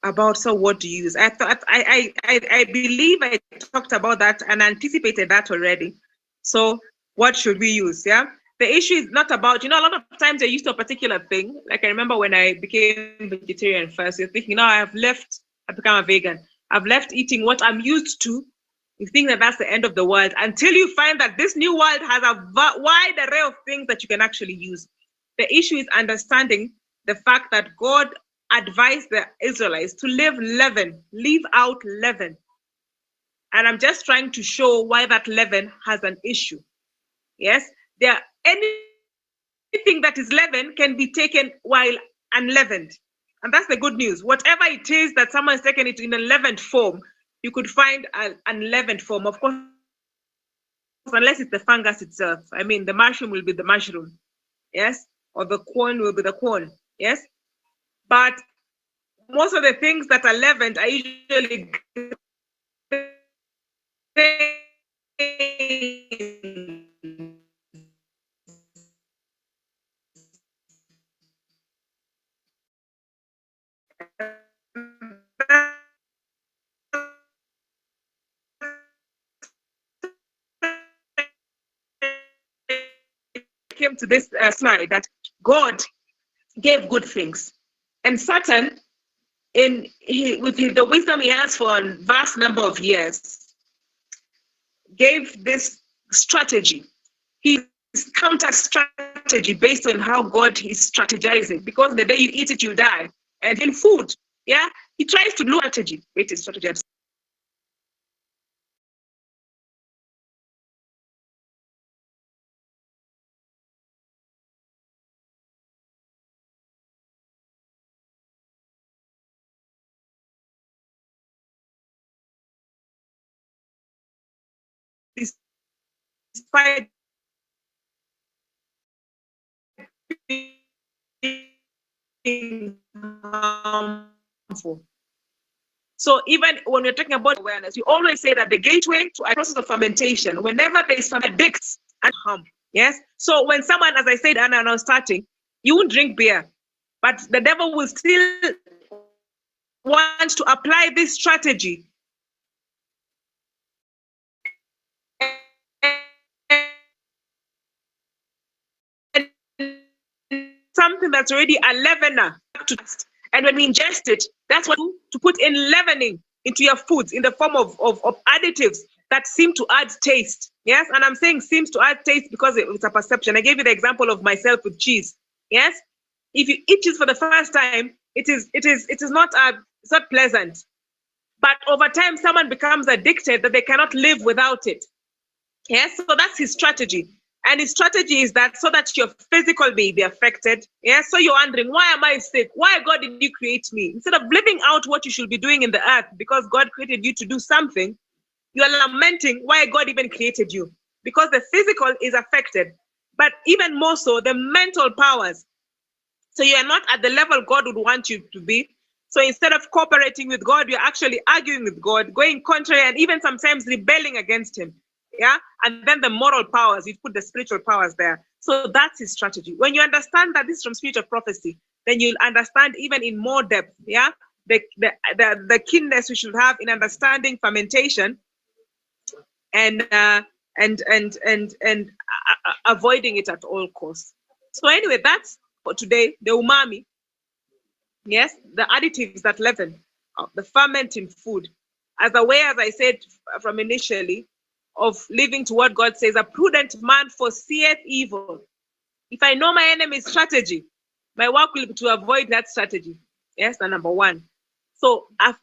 A: about, so what do you use? I thought I believe I talked about that and anticipated that already. So what should we use? Yeah. The issue is not about, a lot of times they're used to a particular thing. Like I remember when I became vegetarian first, you're thinking, no, I've become a vegan. I've left eating what I'm used to. You think that that's the end of the world until you find that this new world has a wide array of things that you can actually use. The issue is understanding the fact that God advised the Israelites to leave out leaven. And I'm just trying to show why that leaven has an issue. Yes, anything that is leaven can be taken while unleavened. And that's the good news. Whatever it is that someone has taken it in a leavened form, you could find an unleavened form. Of course, unless it's the fungus itself. I mean, the mushroom will be the mushroom. Yes. Or the corn will be the corn. Yes. But most of the things that are leavened are usually came to this slide that God gave good things, and Satan, with the wisdom he has for a vast number of years, gave this strategy. His counter strategy based on how God is strategizing, because the day you eat it, you die. And in food, yeah, he tries to lure strategy. Wait, his strategy. despite being harmful. So even when we're talking about awareness, we always say that the gateway to a process of fermentation, whenever there is some addicts and harm. Yes. So when someone, as I said, and I was starting, you won't drink beer, but the devil will still want to apply this strategy. Something that's already a leavener to taste. And when we ingest it, that's what to put in leavening into your foods in the form of additives that seem to add taste. Yes, and I'm saying seems to add taste because it's a perception. I gave you the example of myself with cheese. Yes, if you eat cheese for the first time, it's not pleasant. But over time, someone becomes addicted that they cannot live without it. Yes, so that's his strategy. And his strategy is that so that your physical may be affected. Yes, so you're wondering, why am I sick? Why, God, did you create me? Instead of living out what you should be doing in the earth because God created you to do something, you are lamenting why God even created you. Because the physical is affected, but even more so, the mental powers. So you are not at the level God would want you to be. So instead of cooperating with God, you're actually arguing with God, going contrary, and even sometimes rebelling against Him. Yeah. And then the moral powers, you put the spiritual powers there. So that's his strategy. When you understand that this is from spirit of prophecy, then you'll understand even in more depth, yeah, the keenness we should have in understanding fermentation and avoiding it at all costs. So anyway, that's for today. The umami, yes, the additives that leaven, the ferment in food, as a way, as I said from initially, of living to what God says. A prudent man foreseeth evil. If I know my enemy's strategy, my work will be to avoid that strategy. Yes, the number one. So a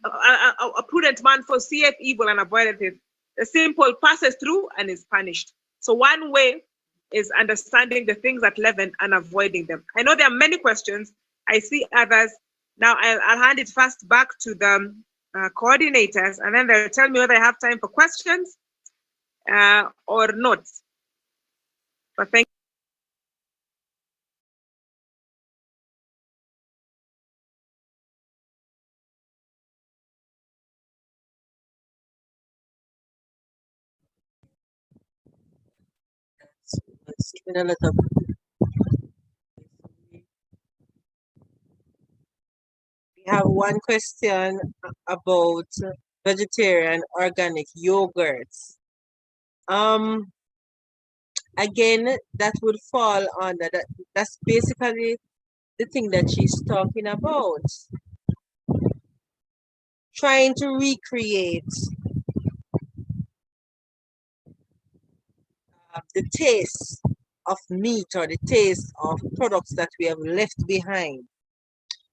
A: prudent man foreseeth evil and avoideth it. The simple passes through and is punished. So one way is understanding the things that leaven and avoiding them. I know there are many questions. I see others. Now I'll hand it first back to the coordinators, and then they'll tell me whether I have time for questions or not. But thank
C: Even a lot of we have one question about vegetarian organic yogurts. Again, that would fall under that. That's basically the thing that she's talking about. Trying to recreate the taste of meat or the taste of products that we have left behind.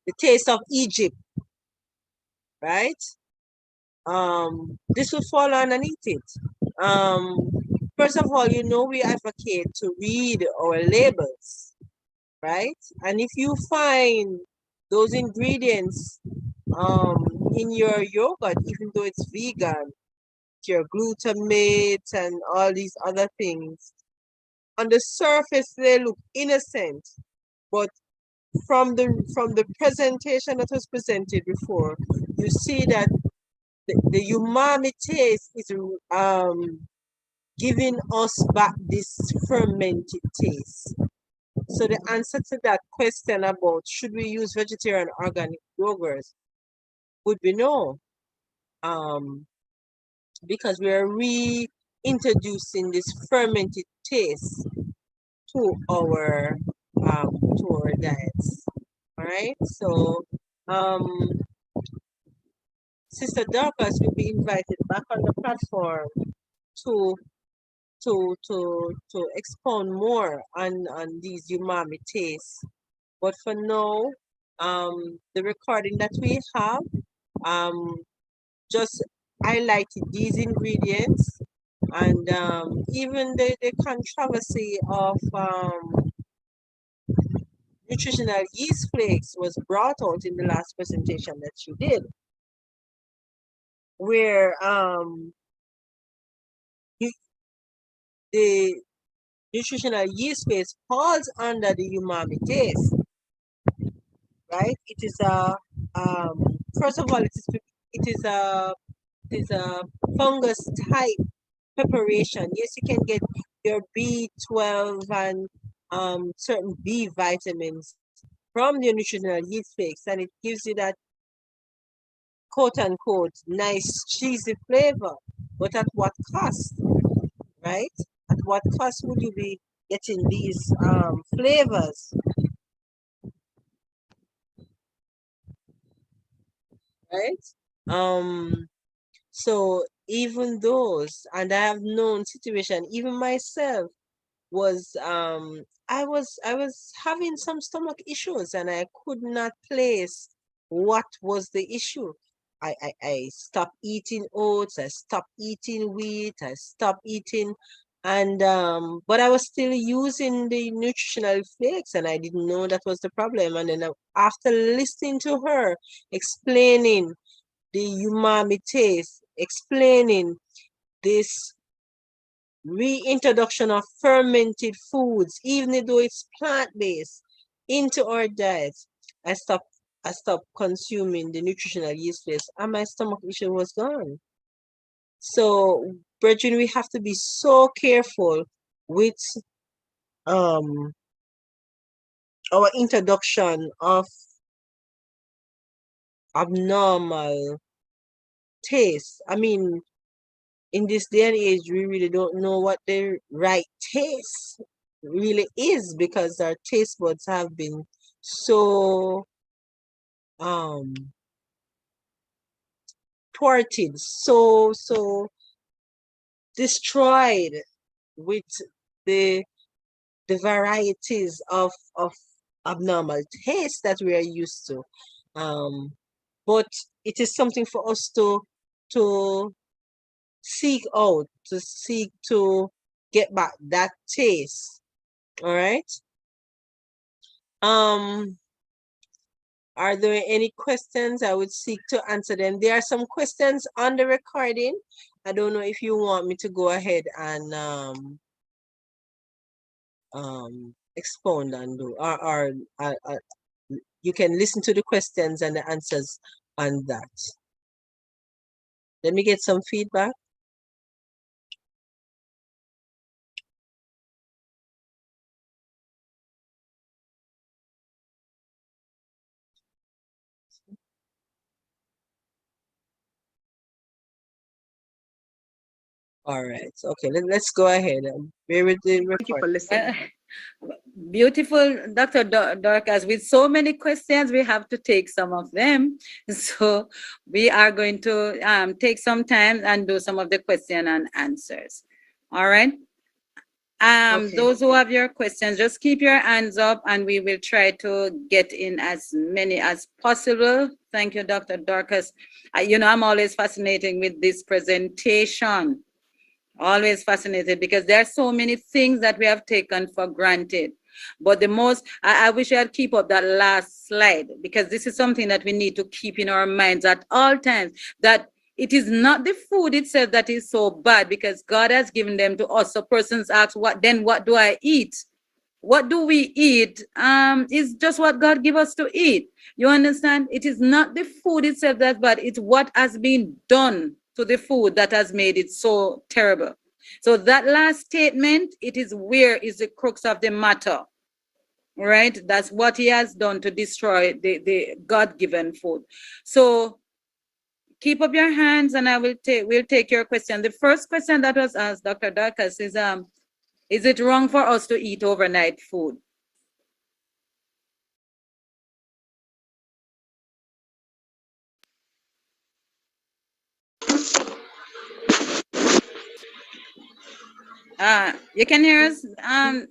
C: The taste of Egypt, right? This would fall underneath it. First of all, we advocate to read our labels, right? And if you find those ingredients in your yogurt, even though it's vegan, your glutamate and all these other things, on the surface they look innocent, but from the presentation that was presented before, you see that the umami taste is giving us back this fermented taste. So the answer to that question about should we use vegetarian organic yogurts would be no. Because we are reintroducing this fermented taste to our diets. All right. So Sister Dorcas will be invited back on the platform to expound more on these umami tastes. But for now, the recording that we have just highlighted these ingredients, and even the controversy of nutritional yeast flakes was brought out in the last presentation that she did, where the nutritional yeast phase falls under the umami taste, right? It is a first of all, it is a fungus type preparation. Yes, you can get your B12 and certain B vitamins from the nutritional yeast flakes, and it gives you that quote unquote nice cheesy flavor. But at what cost, right? At what cost would you be getting these flavors, right? So even those, and I have known situation, even myself was I was having some stomach issues and I could not place what was the issue. I stopped eating oats, I stopped eating wheat, I stopped eating, and but I was still using the nutritional flakes and I didn't know that was the problem. And then after listening to her explaining the umami taste, explaining this reintroduction of fermented foods, even though it's plant-based, into our diet, I stopped I stopped consuming the nutritional yeast paste and my stomach issue was gone. So, brethren, we have to be so careful with um our introduction of abnormal taste. I mean, in this day and age, we really don't know what the right taste really is because our taste buds have been so um thwarted, so destroyed with the the varieties of abnormal taste that we are used to. Um, but it is something for us to seek out, to seek to get back that taste. All right. Um, are there any questions? I would seek to answer them. There are some questions on the recording. I don't know if you want me to go ahead and expound and do, or you can listen to the questions and the answers on that. Let me get some feedback. All right. Okay, let's go ahead. Bear with the
A: Thank you
C: record.
A: for listening.
B: Beautiful, Dr. Dorcas. With so many questions, we have to take some of them. So we are going to take some time and do some of the question and answers. All right.
C: Okay.
B: Those who have your questions, just keep your hands up and we will try to get in as many as possible. Thank you, Dr. Dorcas. I'm always fascinated with this presentation. Always fascinated because there are so many things that we have taken for granted. But the most, I wish I'd keep up that last slide because this is something that we need to keep in our minds at all times, that it is not the food itself that is so bad because God has given them to us. So persons ask, what do I eat? What do we eat? Is just what God give us to eat. You understand? It is not the food itself that's bad. It's what has been done to the food that has made it so terrible. So that last statement, it is where is the crux of the matter, right? That's what he has done to destroy the God-given food. So keep up your hands and we'll take your question. The first question that was asked, Dr. Dorcas, is it wrong for us to eat overnight food? You can hear us? All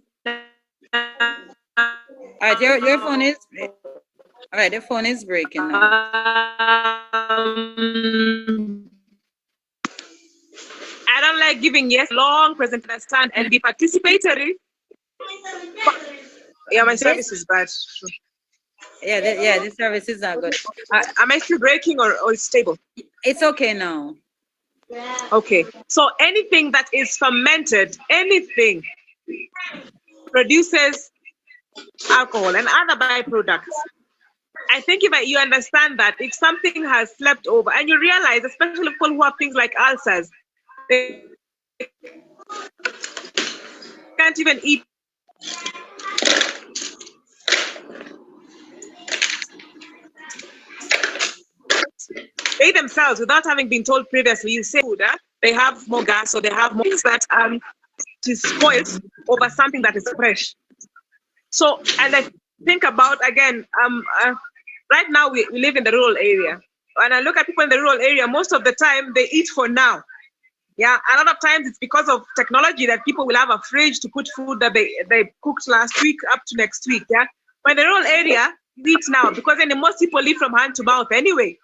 B: right, your phone is, all right, the phone is breaking now.
A: I don't like giving yes long presentation stand and be participatory. Yeah, my service is bad.
B: Yeah, the service is not good.
A: Am I still breaking or it's stable?
B: It's okay now.
A: Okay, so anything that is fermented, anything produces alcohol and other byproducts. I think if you understand that if something has slept over and you realize, especially people who have things like ulcers, they can't even eat they themselves without having been told previously. You say food, they have more gas or they have more things that is spoiled over something that is fresh. So, and I think about again, right now we live in the rural area. When I look at people in the rural area, most of the time they eat for now. Yeah, a lot of times it's because of technology that people will have a fridge to put food that they cooked last week up to next week. Yeah, but in the rural area, you eat now because then most people live from hand to mouth anyway.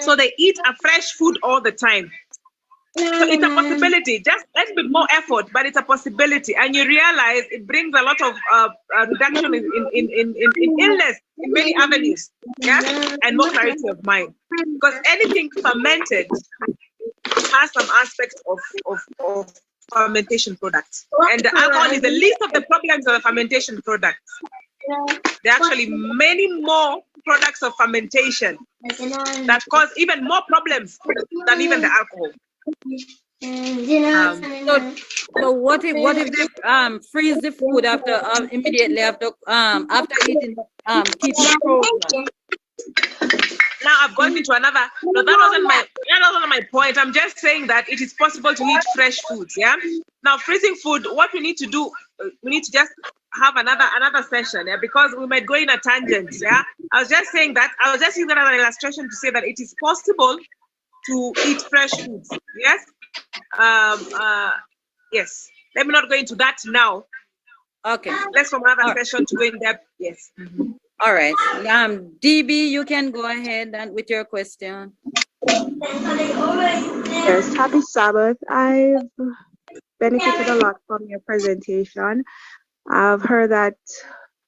A: So they eat a fresh food all the time. So it's a possibility, just a little bit more effort, but it's a possibility. And you realize it brings a lot of reduction in illness in many avenues, yeah, and more clarity of mind. Because anything fermented has some aspects of fermentation products. And the alcohol is the least of the problems of the fermentation products. There are actually many more products of fermentation that cause even more problems than even the alcohol.
B: So what if they freeze the food after immediately after eating keep it frozen?
A: Now I've gone into another. No, that wasn't my point. I'm just saying that it is possible to eat fresh foods. Yeah. Now freezing food, what we need to do, we need to just have another session. Yeah, because we might go in a tangent. Yeah. I was just saying that. I was just using that as an illustration to say that it is possible to eat fresh foods. Yes. Yes. Let me not go into that now.
B: Okay.
A: Let's from another session to go in depth. Yes. Mm-hmm.
B: All right. DB, you can go ahead and with your question.
D: Yes, happy Sabbath. I've benefited a lot from your presentation. I've heard that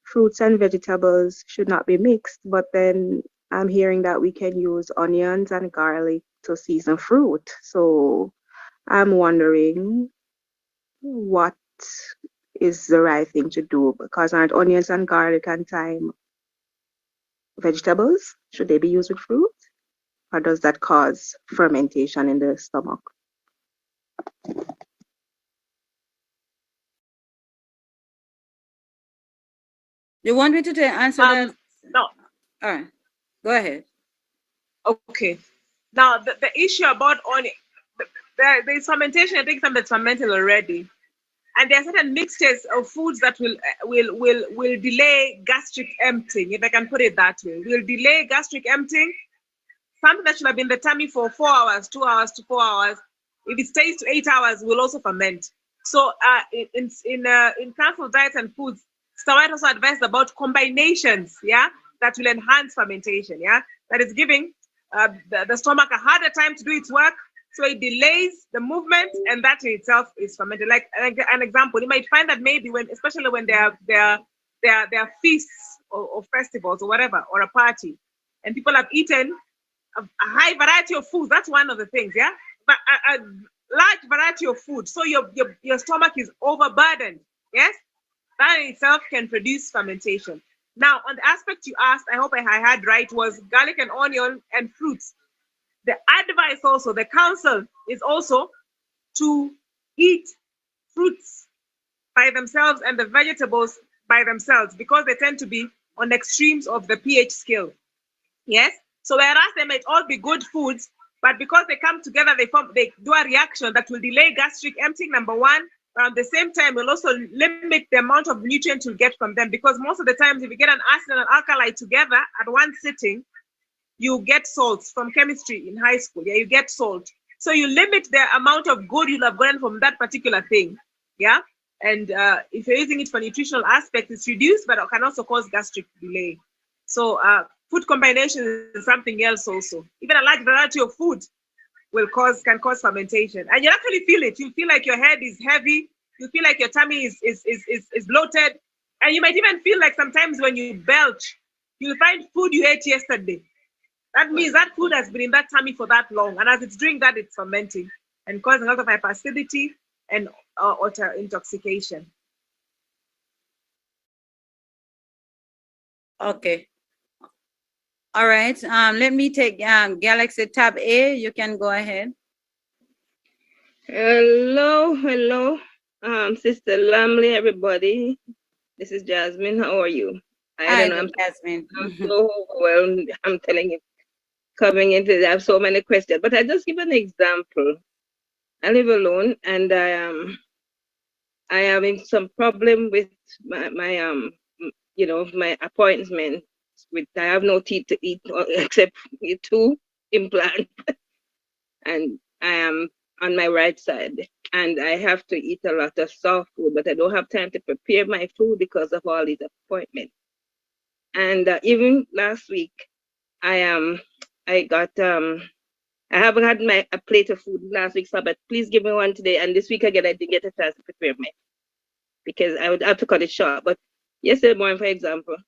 D: fruits and vegetables should not be mixed, but then I'm hearing that we can use onions and garlic to season fruit. So I'm wondering what is the right thing to do, because aren't onions and garlic and thyme vegetables? Should they be used with fruit? Or does that cause fermentation in the stomach?
B: You want me to answer that?
A: No.
B: All right. Go ahead.
A: Okay. Now, the issue about onion, there's fermentation. I think some that's fermented already, and there are certain mixtures of foods that will delay gastric emptying, if I can put it that way. Will delay gastric emptying. Something that should have been in the tummy for 4 hours, 2 hours to 4 hours, if it stays to 8 hours, will also ferment. So, in Council of Diets and Foods, White also advised about combinations, yeah, that will enhance fermentation, yeah, that is giving the stomach a harder time to do its work, so it delays the movement, and that in itself is fermented. Like an example, you might find that maybe especially when there are feasts or festivals or whatever, or a party, and people have eaten a high variety of foods. That's one of the things, yeah, but a large variety of food, so your stomach is overburdened, yes. That in itself can produce fermentation. Now, on the aspect you asked, I hope I had right, was garlic and onion and fruits. The advice also, the counsel is also to eat fruits by themselves and the vegetables by themselves, because they tend to be on extremes of the pH scale. Yes? So whereas they might all be good foods, but because they come together, they do a reaction that will delay gastric emptying, number one. But at the same time, will also limit the amount of nutrients you'll get from them, because most of the times, if you get an acid and an alkali together at one sitting, you get salts from chemistry in high school. Yeah, you get salt. So you limit the amount of good you'll have gotten from that particular thing. Yeah, and if you're using it for nutritional aspects, it's reduced, but it can also cause gastric delay. So food combination is something else also. Even a large variety of food can cause fermentation, and you actually feel it. You feel like your head is heavy. You feel like your tummy is bloated, and you might even feel like sometimes when you belch, you'll find food you ate yesterday. That means that food has been in that tummy for that long, and as it's doing that, it's fermenting and causing a lot of hyperacidity and utter intoxication.
B: Okay. All right. Let me take Galaxy tab A. You can go ahead.
E: Hello, Sister Lamley, everybody. This is Jasmine. How are you? I don't know.
B: Jasmine.
E: I'm so overwhelmed. I'm telling you, coming into I have so many questions, but I just give an example. I live alone, and I am having some problem with my my appointment. With I have no teeth to eat except 2 implants, and I am on my right side, and I have to eat a lot of soft food, but I don't have time to prepare my food because of all these appointments. And even last week, I haven't had a plate of food last week, so but please give me one today. And this week again, I didn't get a chance to prepare my because I would have to cut it short. But yesterday morning, for example,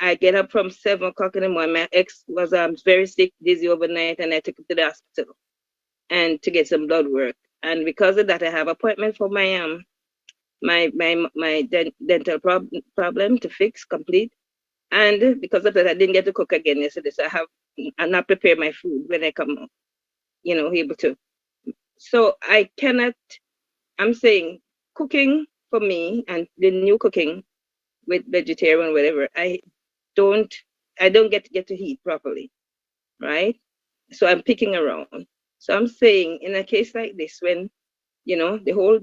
E: I get up from 7 o'clock in the morning. My ex was very sick, dizzy overnight, and I took him to the hospital and to get some blood work. And because of that, I have appointment for my dental problem to fix complete. And because of that, I didn't get to cook again yesterday. So I'm not prepared my food when I come, able to. So I cannot, I'm saying cooking for me and the new cooking with vegetarian, whatever, I don't get to eat properly, right? So I'm picking around. So I'm saying in a case like this, when, the whole,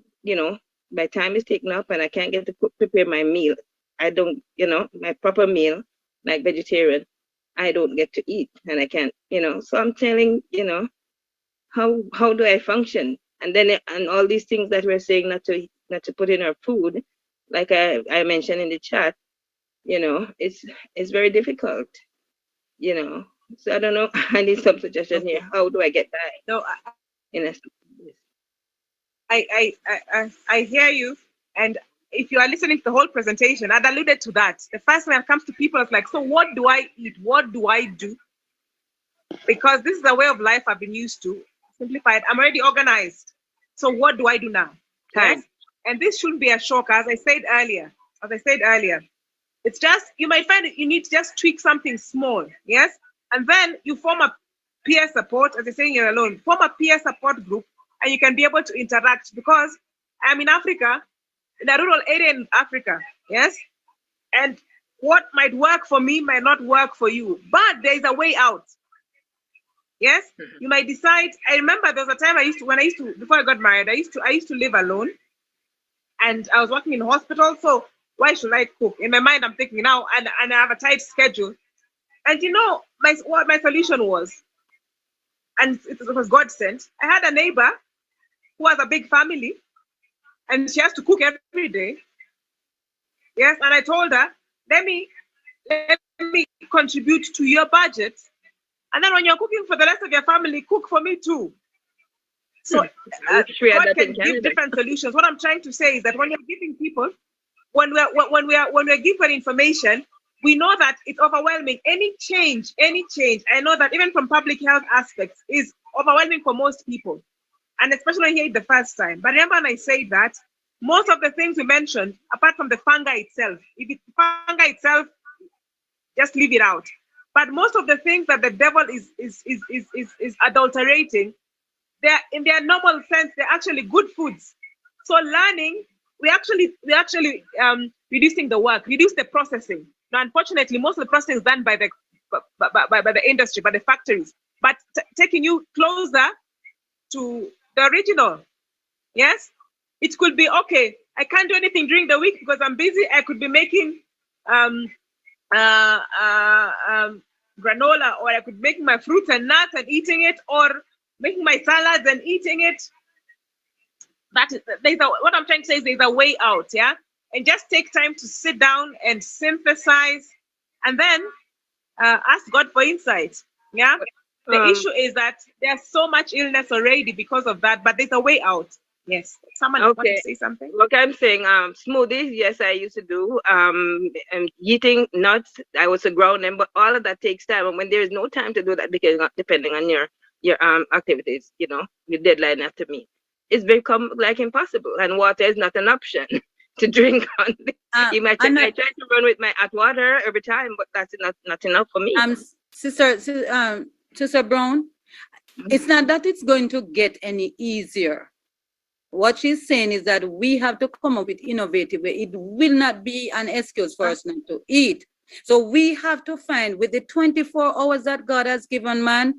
E: my time is taken up and I can't get to prepare my meal, I don't, my proper meal, like vegetarian, I don't get to eat and I can't, so I'm telling, how do I function? And then, and all these things that we're saying not to put in our food, like I mentioned in the chat, it's very difficult, So I don't know. I need some suggestion here. How do I get by?
A: No, I hear you. And if you are listening to the whole presentation, I'd alluded to that. The first thing that comes to people is like, so what do I eat? What do I do? Because this is a way of life I've been used to. Simplified. I'm already organized. So what do I do now? Yes? And this shouldn't be a shock, as I said earlier. It's just, you might find that you need to just tweak something small. Yes? And then you form a peer support, as you're saying you're alone, form a peer support group, and you can be able to interact, because I'm in Africa, in a rural area in Africa, yes? And what might work for me might not work for you, but there's a way out. Yes? You might decide. I remember there was a time before I got married, I used to live alone, and I was working in a hospital, so why should I cook? In my mind, I'm thinking now, and I have a tight schedule. And what my solution was, and it was God sent. I had a neighbor who has a big family, and she has to cook every day. Yes, and I told her, let me contribute to your budget, and then when you're cooking for the rest of your family, cook for me too. So God can give different solutions. What I'm trying to say is that when you're giving people, when we're given information, we know that it's overwhelming. Any change, I know that even from public health aspects, is overwhelming for most people, and especially when you hear it the first time. But remember, when I say that, most of the things we mentioned, apart from the fungi itself, if it's fungi itself, just leave it out. But most of the things that the devil is adulterating, they're in their normal sense, they're actually good foods. So learning, we actually reducing the work, reduce the processing. Now, unfortunately, most of the processing is done by the industry, by the factories, but taking you closer to the original. Yes, it could be, okay, I can't do anything during the week because I'm busy. I could be making granola, or I could make my fruits and nuts and eating it, or making my salads and eating it. What I'm trying to say is there's a way out, yeah? And just take time to sit down and synthesize, and then ask God for insight, yeah? The issue is that there's so much illness already because of that, but there's a way out. Yes. Someone want
E: Okay.
A: to say something?
E: What I'm saying, smoothies, yes, I used to do. And eating nuts, I was a ground them, but all of that takes time. And when there is no time to do that, because depending on your activities, you know, your deadline have to meet, it's become like impossible. And water is not an option to drink on. You might
B: I'm
E: I
B: not,
E: try to run with my hot water every time, but that's not enough for me.
B: Sister Brown, it's not that it's going to get any easier. What she's saying is that we have to come up with innovative way. It will not be an excuse for us not to eat. So we have to find with the 24 hours that God has given man,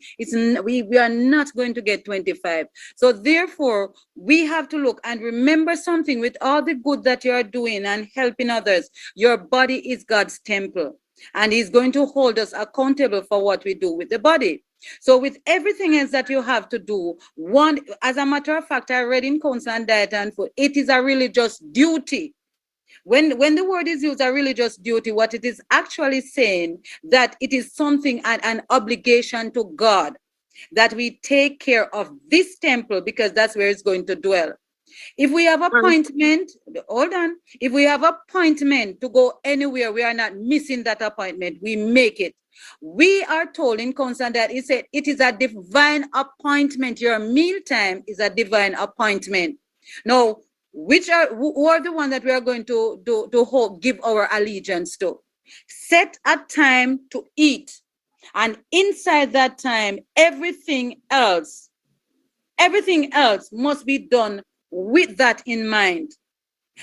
B: we are not going to get 25. So therefore, we have to look and remember something with all the good that you are doing and helping others. Your body is God's temple, and He's going to hold us accountable for what we do with the body. So with everything else that you have to do, one, as a matter of fact, I read in Counsel on Diet and Food, it is a religious duty. When the word is used, a religious duty, what it is actually saying, that it is something, an obligation to God, that we take care of this temple because that's where it's going to dwell. If we have appointment, hold on. If we have appointment to go anywhere, we are not missing that appointment. We make it. We are told in Counsel that it said it is a divine appointment. Your mealtime is a divine appointment. Now, who are the ones that we are going to give our allegiance to? Set a time to eat, and inside that time, everything else must be done with that in mind.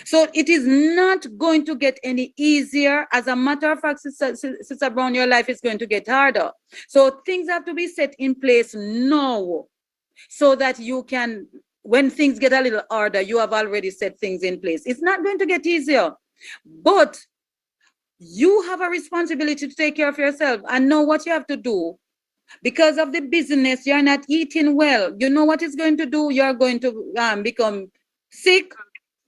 B: So it is not going to get any easier. As a matter of fact, Sister Brown, your life is going to get harder. So things have to be set in place now, so that you can, when things get a little harder, you have already set things in place. It's not going to get easier, but you have a responsibility to take care of yourself and know what you have to do. Because of the business, you're not eating well. You know what it's going to do? You're going to become sick.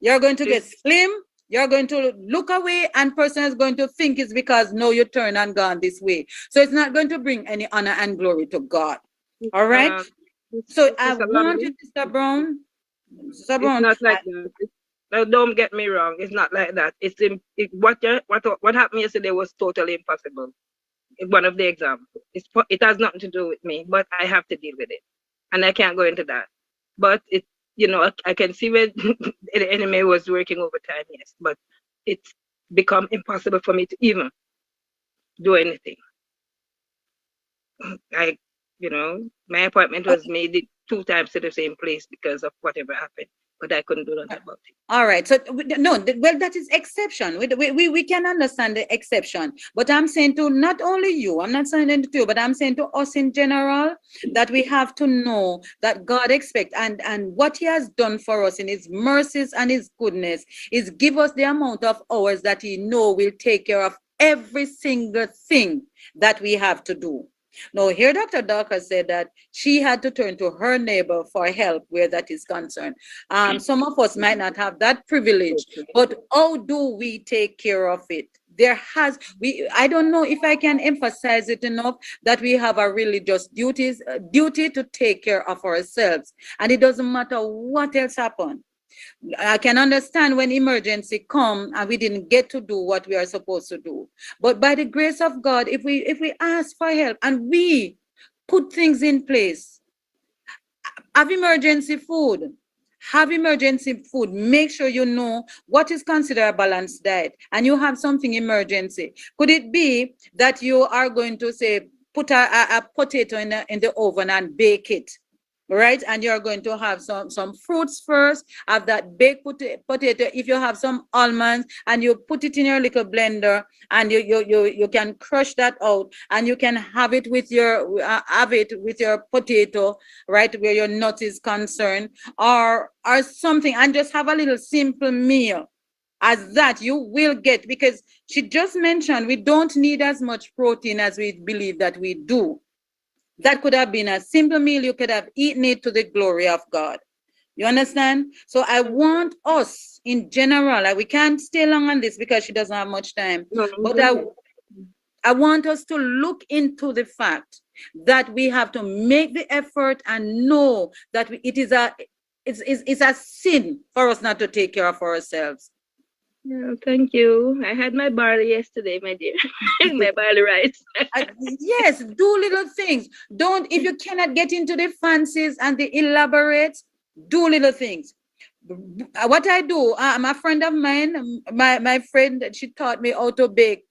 B: You're going to get slim. You're going to look away, and person is going to think it's because no, you turn and gone this way. So it's not going to bring any honor and glory to God. All right. So I want you, Sister Brown. Sister Brown,
E: it's not like that. No, don't get me wrong. It's not like that. What happened yesterday was totally impossible. One of the examples. It has nothing to do with me, but I have to deal with it, and I can't go into that. But I can see where the enemy was working overtime. Yes, but it's become impossible for me to even do anything. My appointment was made 2 times to the same place because of whatever happened, but I couldn't do nothing about it.
B: All right. So no, well, that is exception. We can understand the exception, but I'm saying to not only you, I'm not saying to you, but I'm saying to us in general, that we have to know that God expects, and what He has done for us in His mercies and His goodness is give us the amount of hours that He know will take care of every single thing that we have to do. Now, here Dr. Dorcas said that she had to turn to her neighbor for help where that is concerned. Some of us might not have that privilege, but how do we take care of it? I don't know if I can emphasize it enough, that we have a religious duty to take care of ourselves, and it doesn't matter what else happens. I can understand when emergency come and we didn't get to do what we are supposed to do. But by the grace of God, if we ask for help and we put things in place, have emergency food. Make sure you know what is considered a balanced diet, and you have something emergency. Could it be that you are going to say, put a potato in the oven and bake it? Right, and you're going to have some fruits first, have that baked potato. If you have some almonds, and you put it in your little blender, and you can crush that out, and you can have it with your potato, right, where your nut is concerned, or something, and just have a little simple meal. As that you will get, because she just mentioned we don't need as much protein as we believe that we do. That could have been a simple meal. You could have eaten it to the glory of God. You understand? So I want us in general, we can't stay long on this because she doesn't have much time, but I want us to look into the fact that we have to make the effort and know that it is it's a sin for us not to take care of ourselves.
E: Yeah, thank you. I had my barley yesterday, my dear. My barley rice.
B: Yes, do little things. Don't, if you cannot get into the fancies and the elaborate, do little things. What I do, I'm a friend of mine, my friend, she taught me how to bake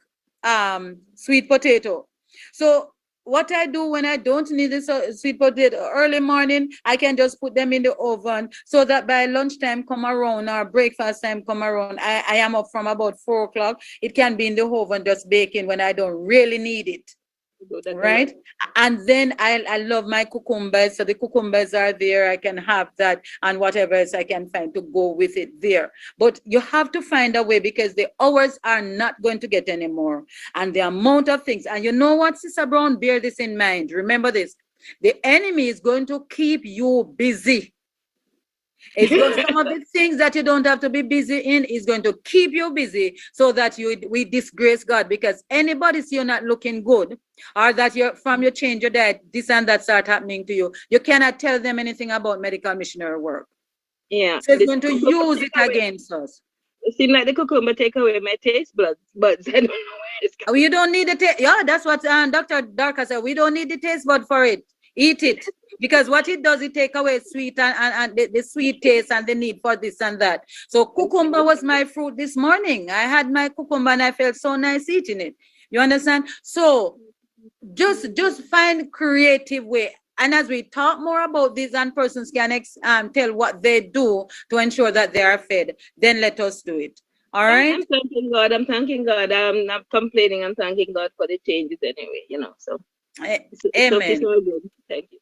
B: sweet potato. So what I do when I don't need this sweet potato early morning, I can just put them in the oven so that by lunchtime come around or breakfast time come around, I am up from about 4 o'clock. It can be in the oven just baking when I don't really need it. Right, and then I love my cucumbers, so the cucumbers are there, I can have that and whatever else I can find to go with it there. But you have to find a way, because the hours are not going to get any more, and the amount of things. And you know what, Sister Brown, bear this in mind, remember this, the enemy is going to keep you busy. It's going, some of the things that you don't have to be busy in is going to keep you busy, so that we disgrace God. Because anybody see you not looking good, or that you're from you change your diet, this and that start happening to you, you cannot tell them anything about medical missionary work.
E: Yeah.
B: So it's going to use it against us.
E: It seems like the cucumber take away my taste buds. I don't know where it's
B: Oh, you don't need the taste. Yeah, that's what Dr. Dorcas said. We don't need the taste bud for it. Eat it. Because what it does, it take away sweet and the sweet taste and the need for this and that. So cucumber was my fruit this morning. I had my cucumber and I felt so nice eating it. You understand? So just find creative way. And as we talk more about this and persons can tell what they do to ensure that they are fed, then let us do it. All right?
E: I'm thanking God. I'm thanking God. I'm not complaining. I'm thanking God for the changes anyway, you know. So
B: Amen.
E: it's all good. Thank you.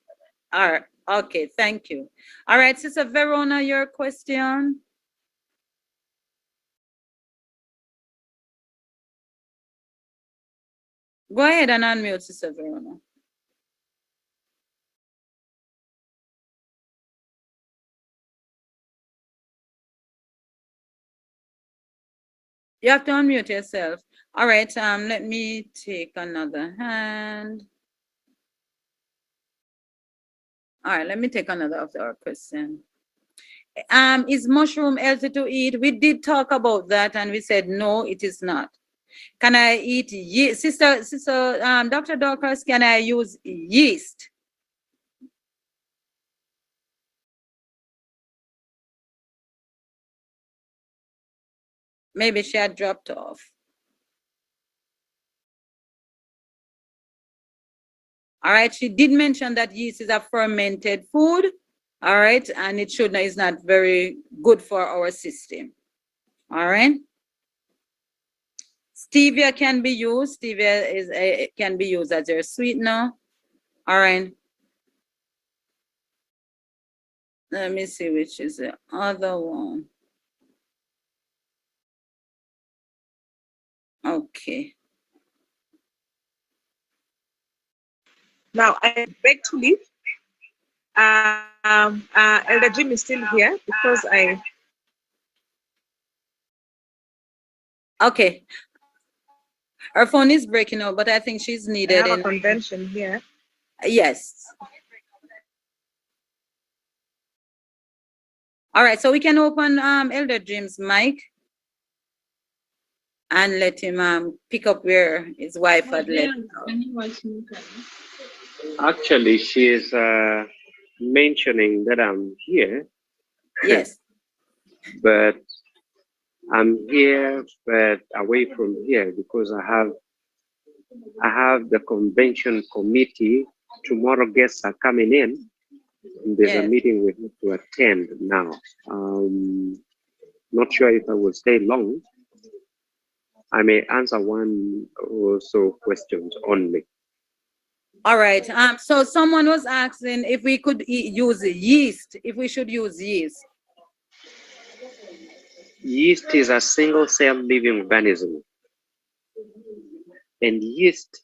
B: All right. Okay. Thank you. All right, Sister Verona, your question. Go ahead and unmute, Sister Verona. You have to unmute yourself. All right. Let me take another hand. All right. Let me take another of our question. Is mushroom healthy to eat? We did talk about that, and we said no, it is not. Can I eat yeast? Sister, Dr. Dorcas, can I use yeast? Maybe she had dropped off. All right, she did mention that yeast is a fermented food. All right, and it is not very good for our system. All right. Stevia can be used. Stevia can be used as your sweetener. All right. Let me see which is the other one. Okay.
A: Now I beg to leave. Elder Jim is still here because I.
B: Okay. Her phone is breaking up, but I think she's needed.
A: I have a convention here.
B: Yes. All right, so we can open Elder Jim's mic and let him pick up where his wife had left.
F: Actually, she is mentioning that I'm here.
B: Yes.
F: But I'm here, but away from here because I have the convention committee. Tomorrow guests are coming in. And there's a meeting we have to attend now. Not sure if I will stay long. I may answer one or so questions only.
B: All right. So someone was asking if we could use yeast, if we should use yeast.
F: Yeast is a single-cell living organism. And yeast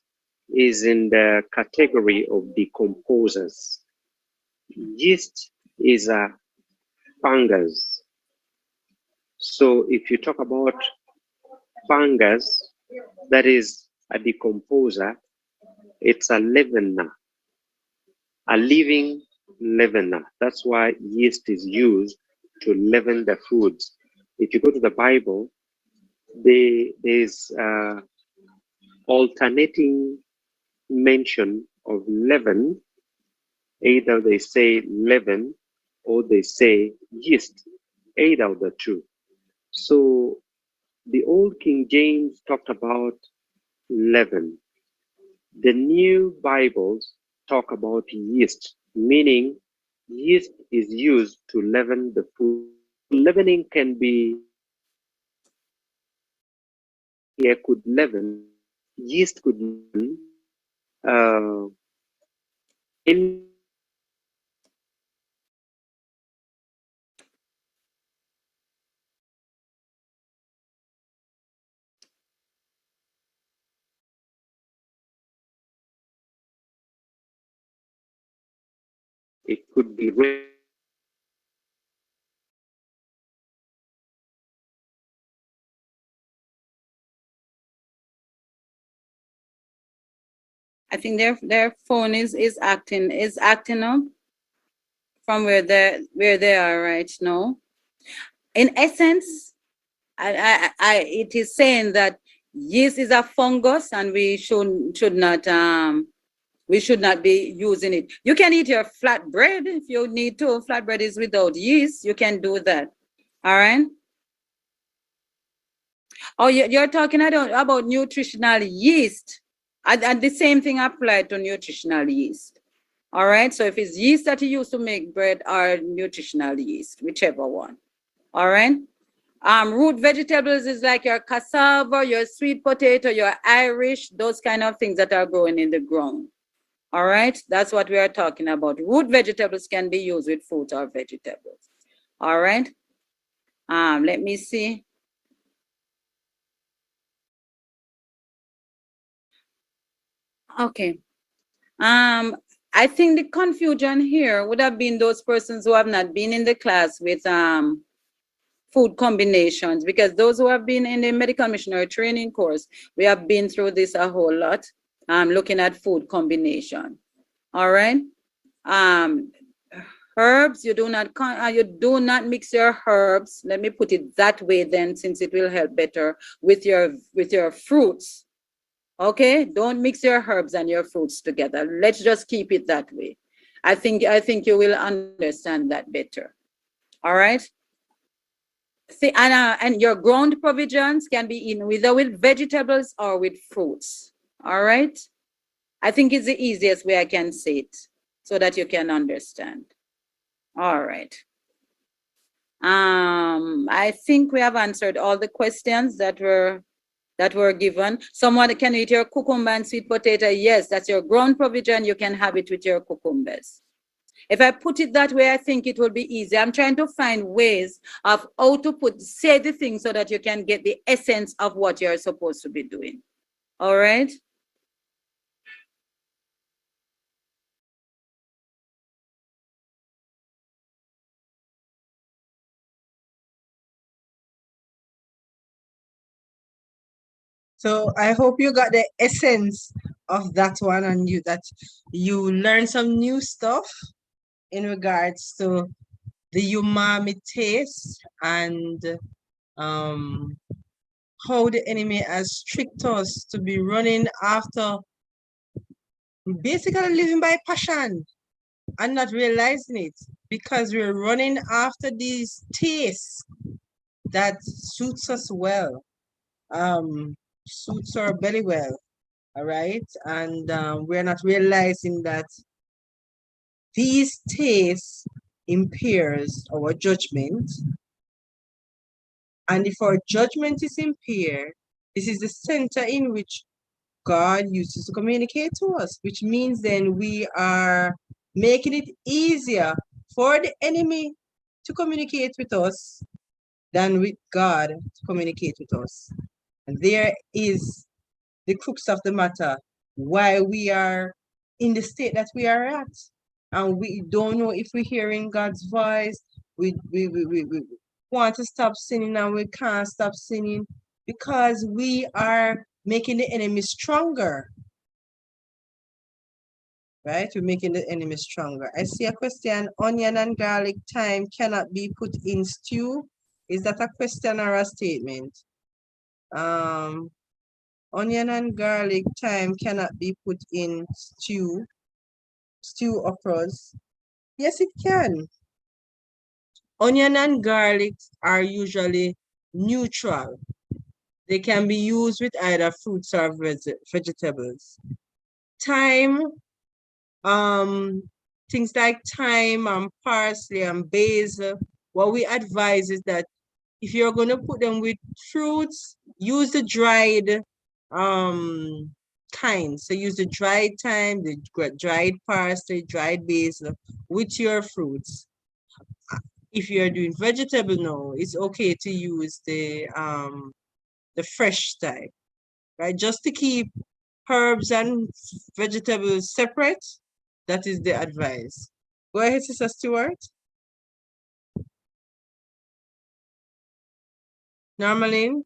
F: is in the category of decomposers. Yeast is a fungus. So if you talk about fungus, that is a decomposer, it's a leavener, a living leavener. That's why yeast is used to leaven the foods. If you go to the Bible, there's alternating mention of leaven. Either they say leaven or they say yeast, either of the two. So the old King James talked about leaven. The new Bibles talk about yeast, meaning yeast is used to leaven the food. Leavening can be here could leaven, yeast could leaven, uh, in it could be
B: I think their phone is acting up from where they are right now. In essence, it is saying that yeast is a fungus and we should not be using it. You can eat your flatbread if you need to. Flatbread is without yeast. You can do that. All right. Oh, you're talking about nutritional yeast. And the same thing applied to nutritional yeast. All right. So if it's yeast that you use to make bread or nutritional yeast, whichever one. All right. Root vegetables is like your cassava, your sweet potato, your Irish, those kind of things that are growing in the ground. All right. That's what we are talking about. Root vegetables can be used with fruit or vegetables. All right. Let me see. Okay. I think the confusion here would have been those persons who have not been in the class with food combinations, because those who have been in the medical missionary training course, we have been through this a whole lot, looking at food combination. All right. Herbs, you do not mix your herbs. Let me put it that way then, since it will help better with your fruits. Okay, don't mix your herbs and your fruits together. Let's just keep it that way. I think you will understand that better. All right. See, and your ground provisions can be in either with vegetables or with fruits. All right. I think it's the easiest way I can say it so that you can understand. All right. I think we have answered all the questions that were given. Someone can eat your cucumber and sweet potato. Yes, that's your ground provision. You can have it with your cucumbers. If I put it that way, I think it will be easy. I'm trying to find ways of how to say the thing so that you can get the essence of what you're supposed to be doing. All right.
C: So I hope you got the essence of that one, and you learned some new stuff in regards to the umami taste and how the enemy has tricked us to be running after, basically living by passion and not realizing it, because we're running after these tastes that suits us well, suits our belly well. All right. And we're not realizing that these tastes impairs our judgment. And if our judgment is impaired, this is the center in which God uses to communicate to us, which means then we are making it easier for the enemy to communicate with us than with God to communicate with us. And there is the crux of the matter, why we are in the state that we are at. And we don't know if we're hearing God's voice. We want to stop sinning and we can't stop sinning because we are making the enemy stronger. right? We're making the enemy stronger. I see a question, onion and garlic thyme cannot be put in stew. Is that a question or a statement? Onion and garlic thyme cannot be put in stew occurs. Yes, it can. Onion and garlic are usually neutral. They can be used with either fruits or vegetables. Thyme, things like thyme and parsley and basil, what we advise is that if you're going to put them with fruits, use the dried kind. So use the dried thyme, the dried parsley, dried basil with your fruits. If you're doing vegetable, no, it's okay to use the fresh type, right? Just to keep herbs and vegetables separate. That is the advice. Go ahead, Sister Stewart. Normaline.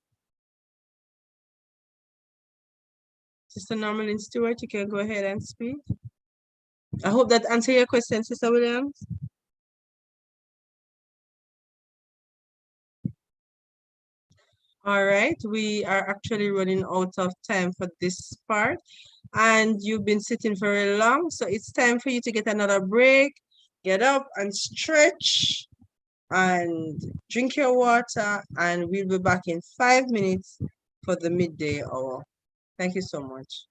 C: Sister Normaline Stewart, you can go ahead and speak. I hope that answers your question, Sister Williams. All right, we are actually running out of time for this part, and you've been sitting very long, so it's time for you to get another break, get up and stretch and drink your water, and we'll be back in 5 minutes for the midday hour. Thank you so much.